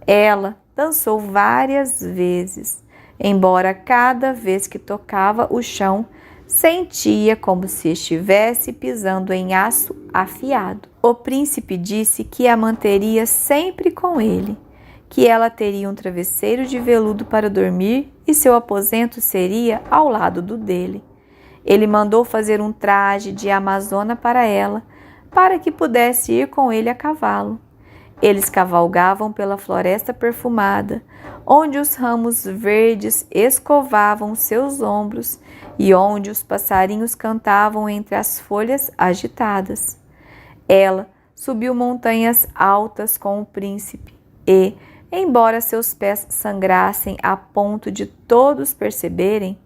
Ela dançou várias vezes, embora cada vez que tocava o chão, sentia como se estivesse pisando em aço afiado. O príncipe disse que a manteria sempre com ele, que ela teria um travesseiro de veludo para dormir e seu aposento seria ao lado do dele. Ele mandou fazer um traje de amazona para ela, para que pudesse ir com ele a cavalo. Eles cavalgavam pela floresta perfumada, onde os ramos verdes escovavam seus ombros e onde os passarinhos cantavam entre as folhas agitadas. Ela subiu montanhas altas com o príncipe e, embora seus pés sangrassem a ponto de todos perceberem,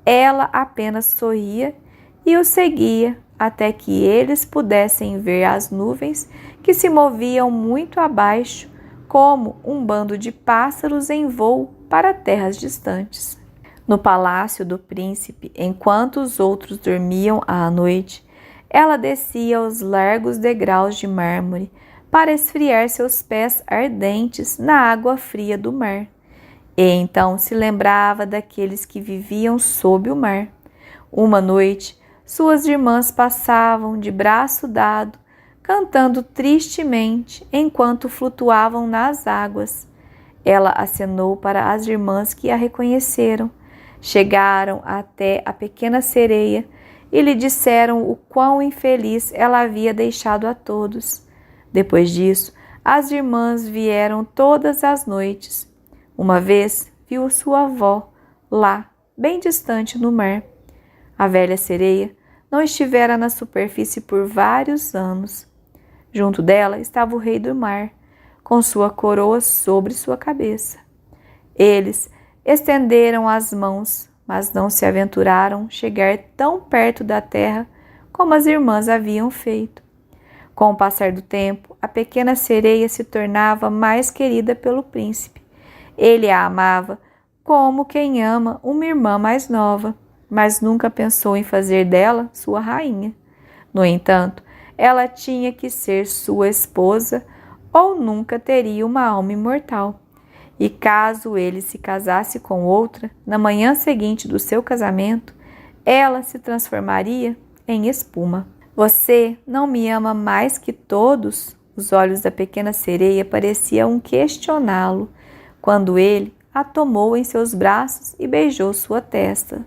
ela apenas sorria e o seguia até que eles pudessem ver as nuvens que se moviam muito abaixo, como um bando de pássaros em voo para terras distantes. No palácio do príncipe, enquanto os outros dormiam à noite, ela descia os largos degraus de mármore para esfriar seus pés ardentes na água fria do mar. E então se lembrava daqueles que viviam sob o mar. Uma noite, suas irmãs passavam de braço dado, cantando tristemente enquanto flutuavam nas águas. Ela acenou para as irmãs que a reconheceram. Chegaram até a pequena sereia e lhe disseram o quão infeliz ela havia deixado a todos. Depois disso, as irmãs vieram todas as noites. Uma vez viu sua avó lá, bem distante no mar. A velha sereia não estivera na superfície por vários anos. Junto dela estava o rei do mar, com sua coroa sobre sua cabeça. Eles estenderam as mãos, mas não se aventuraram chegar tão perto da terra como as irmãs haviam feito. Com o passar do tempo, a pequena sereia se tornava mais querida pelo príncipe. Ele a amava como quem ama uma irmã mais nova, mas nunca pensou em fazer dela sua rainha. No entanto, ela tinha que ser sua esposa ou nunca teria uma alma imortal. E caso ele se casasse com outra, na manhã seguinte do seu casamento, ela se transformaria em espuma. Você não me ama mais que todos? Os olhos da pequena sereia pareciam questioná-lo, quando ele a tomou em seus braços e beijou sua testa.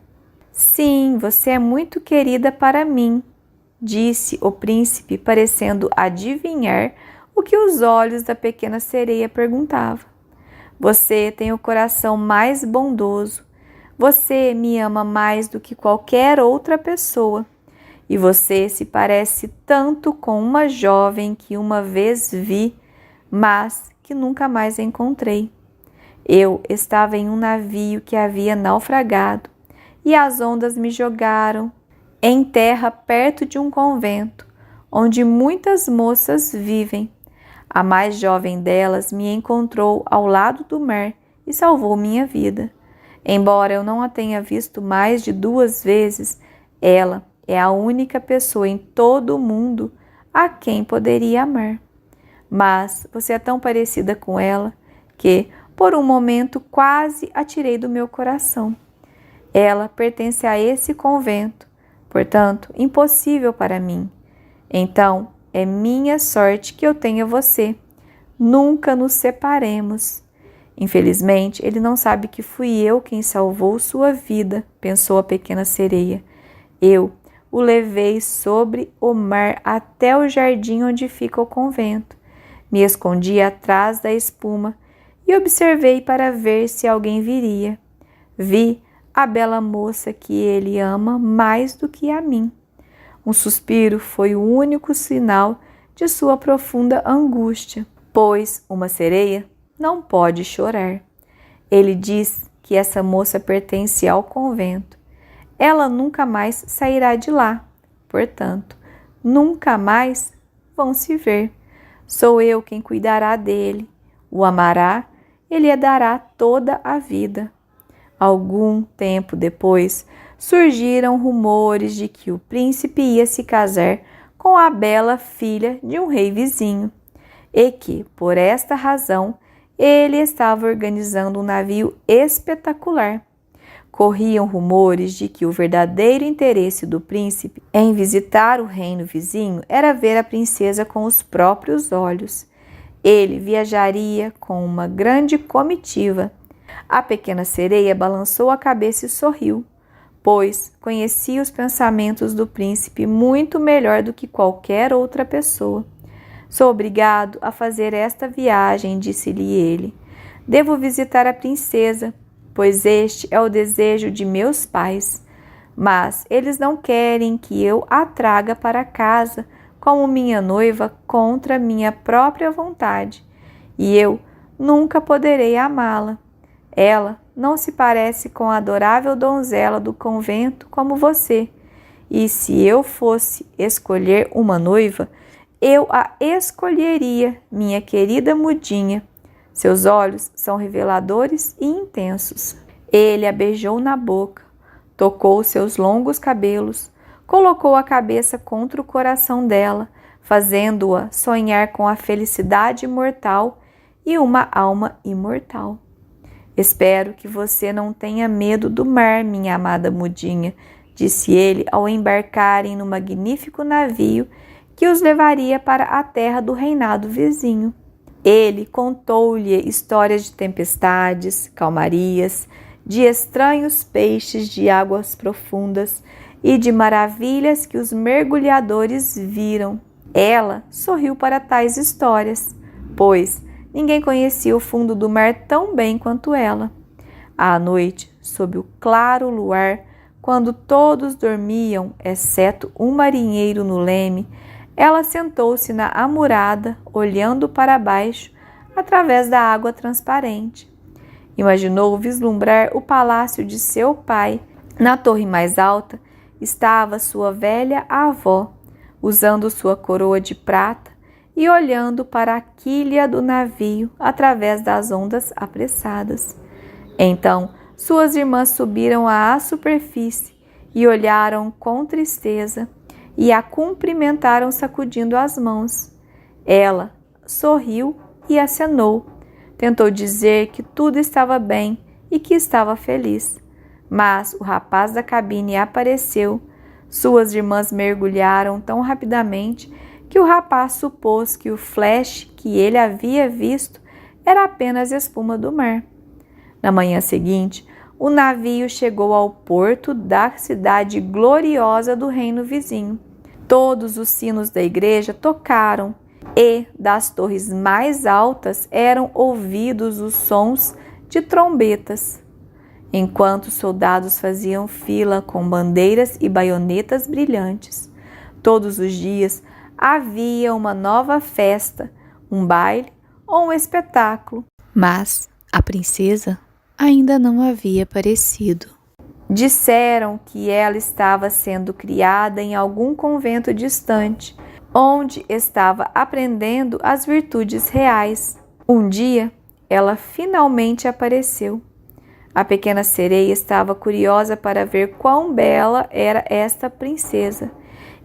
Sim, você é muito querida para mim, disse o príncipe, parecendo adivinhar o que os olhos da pequena sereia perguntavam. Você tem o coração mais bondoso. Você me ama mais do que qualquer outra pessoa. E você se parece tanto com uma jovem que uma vez vi, mas que nunca mais encontrei. Eu estava em um navio que havia naufragado e as ondas me jogaram em terra perto de um convento, onde muitas moças vivem. A mais jovem delas me encontrou ao lado do mar e salvou minha vida. Embora eu não a tenha visto mais de 2 vezes, ela é a única pessoa em todo o mundo a quem poderia amar. Mas você é tão parecida com ela que, por um momento, quase a tirei do meu coração. Ela pertence a esse convento, portanto, impossível para mim. Então, é minha sorte que eu tenha você. Nunca nos separemos. Infelizmente, ele não sabe que fui eu quem salvou sua vida, pensou a pequena sereia. Eu o levei sobre o mar até o jardim onde fica o convento. Me escondi atrás da espuma e observei para ver se alguém viria. Vi a bela moça que ele ama mais do que a mim. Um suspiro foi o único sinal de sua profunda angústia, pois uma sereia não pode chorar. Ele diz que essa moça pertence ao convento. Ela nunca mais sairá de lá, portanto, nunca mais vão se ver. Sou eu quem cuidará dele, o amará ele lhe dará toda a vida. Algum tempo depois, surgiram rumores de que o príncipe ia se casar com a bela filha de um rei vizinho e que, por esta razão, ele estava organizando um navio espetacular. Corriam rumores de que o verdadeiro interesse do príncipe em visitar o reino vizinho era ver a princesa com os próprios olhos. Ele viajaria com uma grande comitiva. A pequena sereia balançou a cabeça e sorriu, pois conhecia os pensamentos do príncipe muito melhor do que qualquer outra pessoa. Sou obrigado a fazer esta viagem, disse-lhe ele. Devo visitar a princesa, pois este é o desejo de meus pais. Mas eles não querem que eu a traga para casa como minha noiva contra minha própria vontade, e eu nunca poderei amá-la. Ela não se parece com a adorável donzela do convento como você, e se eu fosse escolher uma noiva, eu a escolheria, minha querida mudinha. Seus olhos são reveladores e intensos. Ele a beijou na boca, tocou seus longos cabelos, colocou a cabeça contra o coração dela, fazendo-a sonhar com a felicidade imortal e uma alma imortal. Espero que você não tenha medo do mar, minha amada mudinha, disse ele ao embarcarem no magnífico navio que os levaria para a terra do reinado vizinho. Ele contou-lhe histórias de tempestades, calmarias, de estranhos peixes de águas profundas e de maravilhas que os mergulhadores viram. Ela sorriu para tais histórias, pois ninguém conhecia o fundo do mar tão bem quanto ela. À noite, sob o claro luar, quando todos dormiam, exceto um marinheiro no leme, ela sentou-se na amurada, olhando para baixo, através da água transparente. Imaginou vislumbrar o palácio de seu pai. Na torre mais alta estava sua velha avó, usando sua coroa de prata e olhando para a quilha do navio através das ondas apressadas. Então, suas irmãs subiram à superfície e olharam com tristeza e a cumprimentaram sacudindo as mãos. Ela sorriu e acenou. Tentou dizer que tudo estava bem e que estava feliz. Mas o rapaz da cabine apareceu. Suas irmãs mergulharam tão rapidamente que o rapaz supôs que o flash que ele havia visto era apenas espuma do mar. Na manhã seguinte, o navio chegou ao porto da cidade gloriosa do reino vizinho. Todos os sinos da igreja tocaram e das torres mais altas eram ouvidos os sons de trombetas, enquanto os soldados faziam fila com bandeiras e baionetas brilhantes. Todos os dias havia uma nova festa, um baile ou um espetáculo, mas a princesa ainda não havia aparecido. Disseram que ela estava sendo criada em algum convento distante, onde estava aprendendo as virtudes reais. Um dia, ela finalmente apareceu. A pequena sereia estava curiosa para ver quão bela era esta princesa,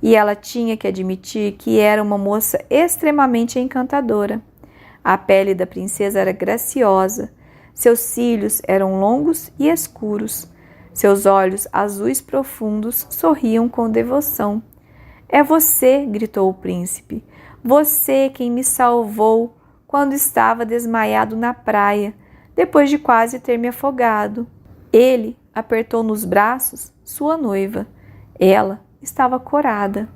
e ela tinha que admitir que era uma moça extremamente encantadora. A pele da princesa era graciosa, seus cílios eram longos e escuros, seus olhos azuis profundos sorriam com devoção. É você, gritou o príncipe, você quem me salvou quando estava desmaiado na praia, depois de quase ter me afogado. Ele apertou nos braços sua noiva. Ela estava corada.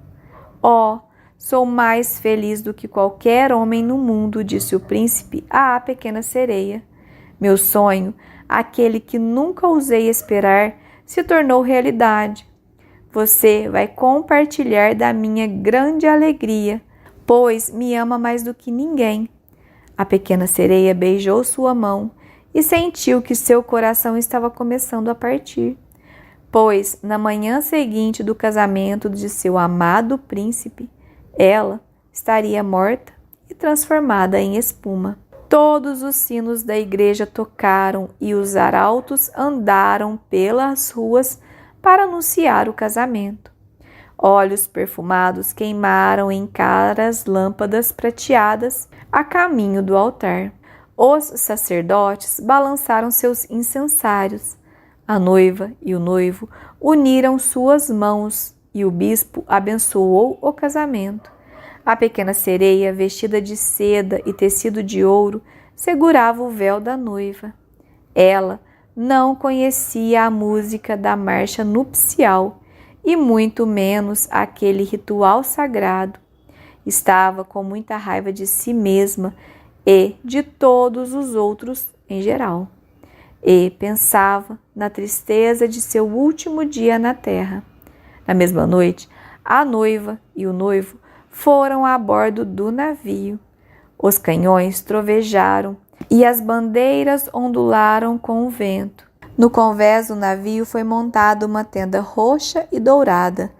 Oh, sou mais feliz do que qualquer homem no mundo, disse o príncipe à pequena sereia. Meu sonho, aquele que nunca ousei esperar, se tornou realidade. Você vai compartilhar da minha grande alegria, pois me ama mais do que ninguém. A pequena sereia beijou sua mão e sentiu que seu coração estava começando a partir, pois na manhã seguinte do casamento de seu amado príncipe, ela estaria morta e transformada em espuma. Todos os sinos da igreja tocaram e os arautos andaram pelas ruas para anunciar o casamento. Óleos perfumados queimaram em caras lâmpadas prateadas a caminho do altar. Os sacerdotes balançaram seus incensários. A noiva e o noivo uniram suas mãos e o bispo abençoou o casamento. A pequena sereia, vestida de seda e tecido de ouro, segurava o véu da noiva. Ela não conhecia a música da marcha nupcial e muito menos aquele ritual sagrado. Estava com muita raiva de si mesma e de todos os outros em geral. E pensava na tristeza de seu último dia na terra. Na mesma noite, a noiva e o noivo foram a bordo do navio. Os canhões trovejaram e as bandeiras ondularam com o vento. No convés do navio foi montada uma tenda roxa e dourada,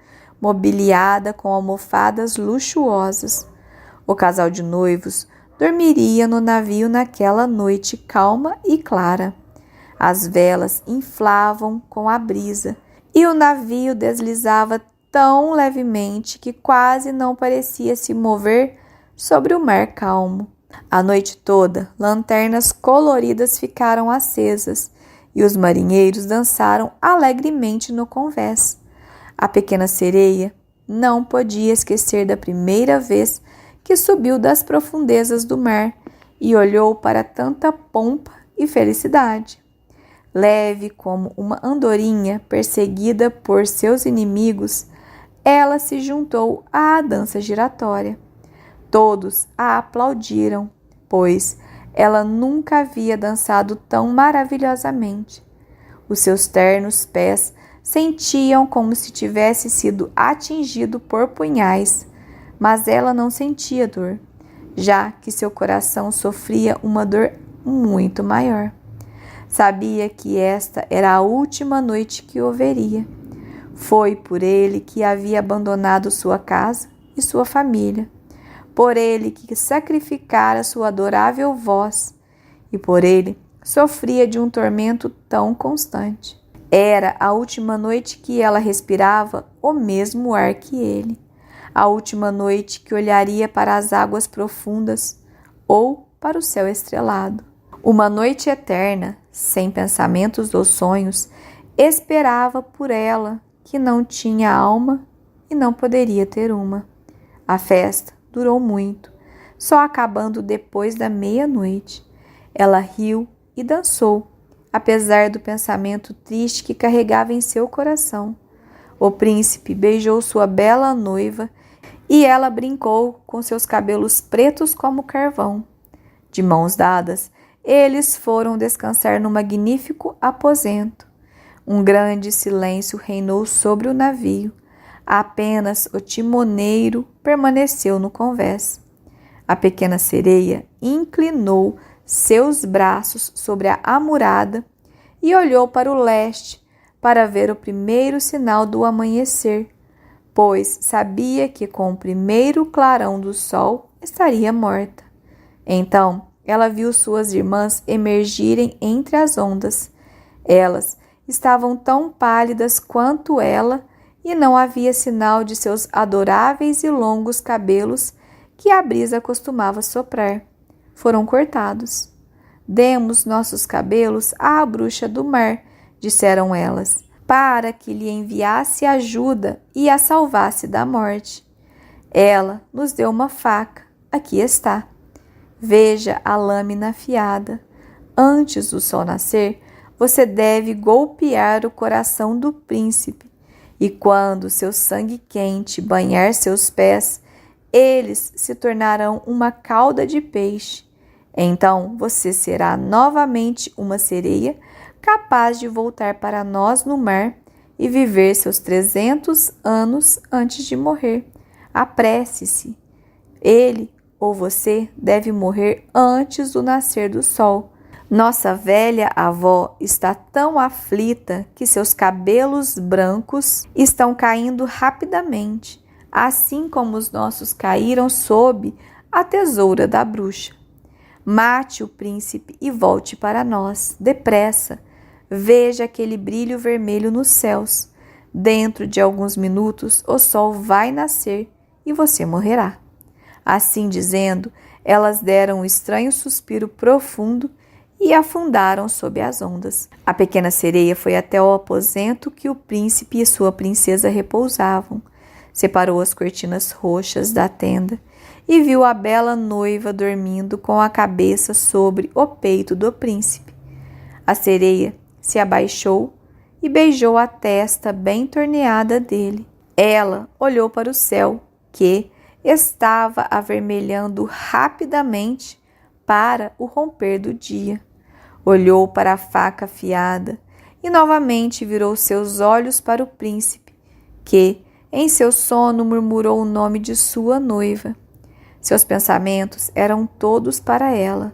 mobiliada com almofadas luxuosas. O casal de noivos dormiria no navio naquela noite calma e clara. As velas inflavam com a brisa e o navio deslizava tão levemente que quase não parecia se mover sobre o mar calmo. A noite toda, lanternas coloridas ficaram acesas e os marinheiros dançaram alegremente no convés. A pequena sereia não podia esquecer da primeira vez que subiu das profundezas do mar e olhou para tanta pompa e felicidade. Leve como uma andorinha perseguida por seus inimigos, ela se juntou à dança giratória. Todos a aplaudiram, pois ela nunca havia dançado tão maravilhosamente. Os seus ternos pés sentiam como se tivesse sido atingido por punhais, mas ela não sentia dor, já que seu coração sofria uma dor muito maior. Sabia que esta era a última noite que o veria. Foi por ele que havia abandonado sua casa e sua família, por ele que sacrificara sua adorável voz, e por ele sofria de um tormento tão constante. Era a última noite que ela respirava o mesmo ar que ele, a última noite que olharia para as águas profundas ou para o céu estrelado. Uma noite eterna, sem pensamentos ou sonhos, esperava por ela, que não tinha alma e não poderia ter uma. A festa durou muito, só acabando depois da meia-noite. Ela riu e dançou, apesar do pensamento triste que carregava em seu coração. O príncipe beijou sua bela noiva e ela brincou com seus cabelos pretos como carvão. De mãos dadas, eles foram descansar no magnífico aposento. Um grande silêncio reinou sobre o navio. Apenas o timoneiro permaneceu no convés. A pequena sereia inclinou seus braços sobre a amurada e olhou para o leste para ver o primeiro sinal do amanhecer, pois sabia que com o primeiro clarão do sol estaria morta. Então ela viu suas irmãs emergirem entre as ondas. Elas estavam tão pálidas quanto ela e não havia sinal de seus adoráveis e longos cabelos que a brisa costumava soprar. Foram cortados. Demos nossos cabelos à bruxa do mar, disseram elas, para que lhe enviasse ajuda e a salvasse da morte. Ela nos deu uma faca, aqui está. Veja a lâmina afiada. Antes do sol nascer, você deve golpear o coração do príncipe, e quando seu sangue quente banhar seus pés, eles se tornarão uma cauda de peixe. Então você será novamente uma sereia capaz de voltar para nós no mar e viver seus 300 anos antes de morrer. Apresse-se. Ele ou você deve morrer antes do nascer do sol. Nossa velha avó está tão aflita que seus cabelos brancos estão caindo rapidamente, assim como os nossos caíram sob a tesoura da bruxa. Mate o príncipe e volte para nós, depressa. Veja aquele brilho vermelho nos céus. Dentro de alguns minutos o sol vai nascer e você morrerá. Assim dizendo, elas deram um estranho suspiro profundo e afundaram sob as ondas. A pequena sereia foi até o aposento que o príncipe e sua princesa repousavam. Separou as cortinas roxas da tenda e viu a bela noiva dormindo com a cabeça sobre o peito do príncipe. A sereia se abaixou e beijou a testa bem torneada dele. Ela olhou para o céu, que estava avermelhando rapidamente para o romper do dia. Olhou para a faca afiada e novamente virou seus olhos para o príncipe, que, em seu sono, murmurou o nome de sua noiva. Seus pensamentos eram todos para ela.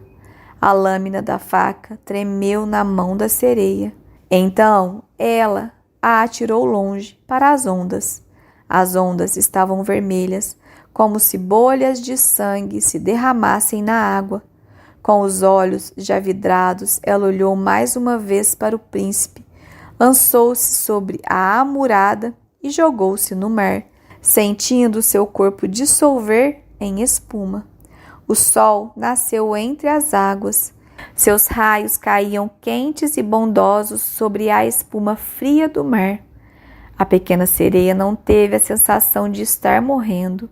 A lâmina da faca tremeu na mão da sereia. Então ela a atirou longe para as ondas. As ondas estavam vermelhas, como se bolhas de sangue se derramassem na água. Com os olhos já vidrados, ela olhou mais uma vez para o príncipe, lançou-se sobre a amurada e jogou-se no mar, sentindo seu corpo dissolver em espuma. O sol nasceu entre as águas. Seus raios caíam quentes e bondosos sobre a espuma fria do mar. A pequena sereia não teve a sensação de estar morrendo.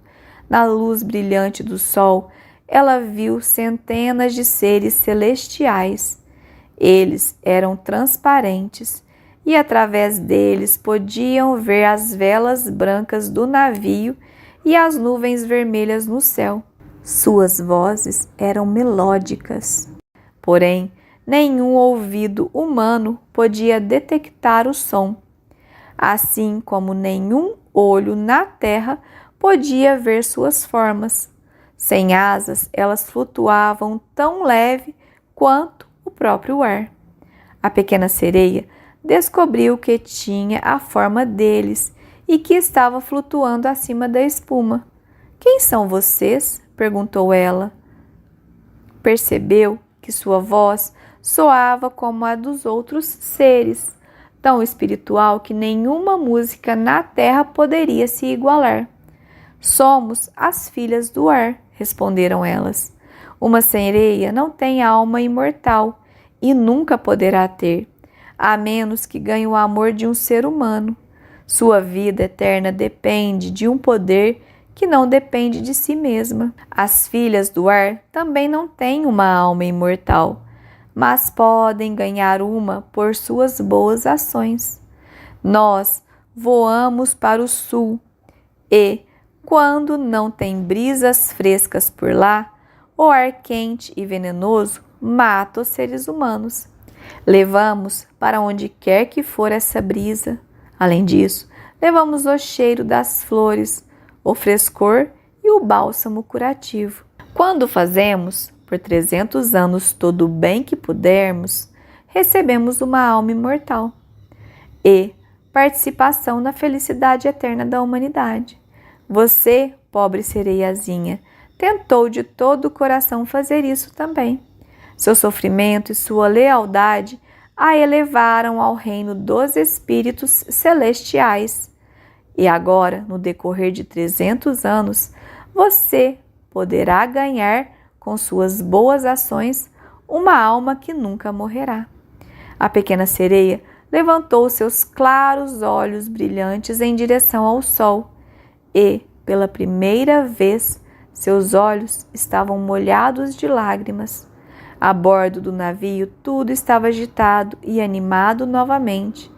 Na luz brilhante do sol, ela viu centenas de seres celestiais. Eles eram transparentes e através deles podiam ver as velas brancas do navio e as nuvens vermelhas no céu. Suas vozes eram melódicas, porém nenhum ouvido humano podia detectar o som, assim como nenhum olho na terra podia ver suas formas. Sem asas, elas flutuavam tão leve quanto o próprio ar. A pequena sereia descobriu que tinha a forma deles e que estava flutuando acima da espuma. "Quem são vocês?" perguntou ela. Percebeu que sua voz soava como a dos outros seres, tão espiritual que nenhuma música na terra poderia se igualar. "Somos as filhas do ar", responderam elas. "Uma sereia não tem alma imortal e nunca poderá ter, a menos que ganhe o amor de um ser humano. Sua vida eterna depende de um poder que não depende de si mesma. As filhas do ar também não têm uma alma imortal, mas podem ganhar uma por suas boas ações. Nós voamos para o sul e, quando não tem brisas frescas por lá, o ar quente e venenoso mata os seres humanos. Levamos para onde quer que for essa brisa. Além disso, levamos o cheiro das flores, o frescor e o bálsamo curativo. Quando fazemos, por 300 anos, todo o bem que pudermos, recebemos uma alma imortal e participação na felicidade eterna da humanidade. Você, pobre sereiazinha, tentou de todo o coração fazer isso também. Seu sofrimento e sua lealdade a elevaram ao reino dos espíritos celestiais. E agora, no decorrer de 300 anos, você poderá ganhar, com suas boas ações, uma alma que nunca morrerá." A pequena sereia levantou seus claros olhos brilhantes em direção ao sol e, pela primeira vez, seus olhos estavam molhados de lágrimas. A bordo do navio tudo estava agitado e animado novamente.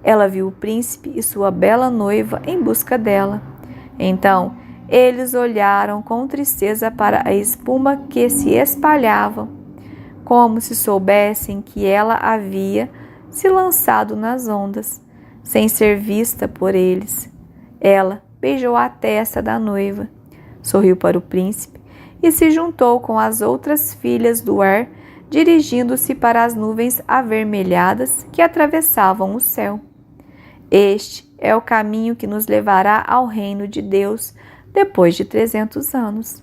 Ela viu o príncipe e sua bela noiva em busca dela. Então, eles olharam com tristeza para a espuma que se espalhava, como se soubessem que ela havia se lançado nas ondas, sem ser vista por eles. Ela beijou a testa da noiva, sorriu para o príncipe e se juntou com as outras filhas do ar, dirigindo-se para as nuvens avermelhadas que atravessavam o céu. Este é o caminho que nos levará ao reino de Deus depois de 300 anos.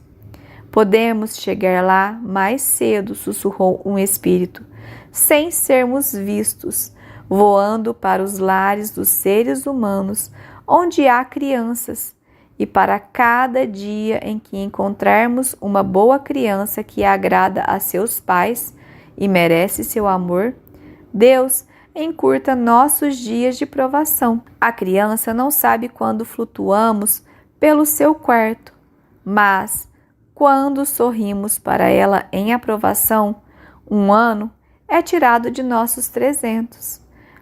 Podemos chegar lá mais cedo, sussurrou um espírito, sem sermos vistos, voando para os lares dos seres humanos, onde há crianças. E para cada dia em que encontrarmos uma boa criança que agrada a seus pais e merece seu amor, Deus encurta nossos dias de provação. A criança não sabe quando flutuamos pelo seu quarto, mas quando sorrimos para ela em aprovação, um ano é tirado de nossos 300.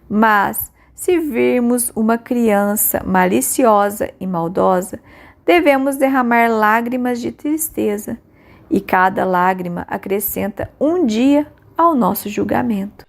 Mas se virmos uma criança maliciosa e maldosa, devemos derramar lágrimas de tristeza, e cada lágrima acrescenta um dia ao nosso julgamento.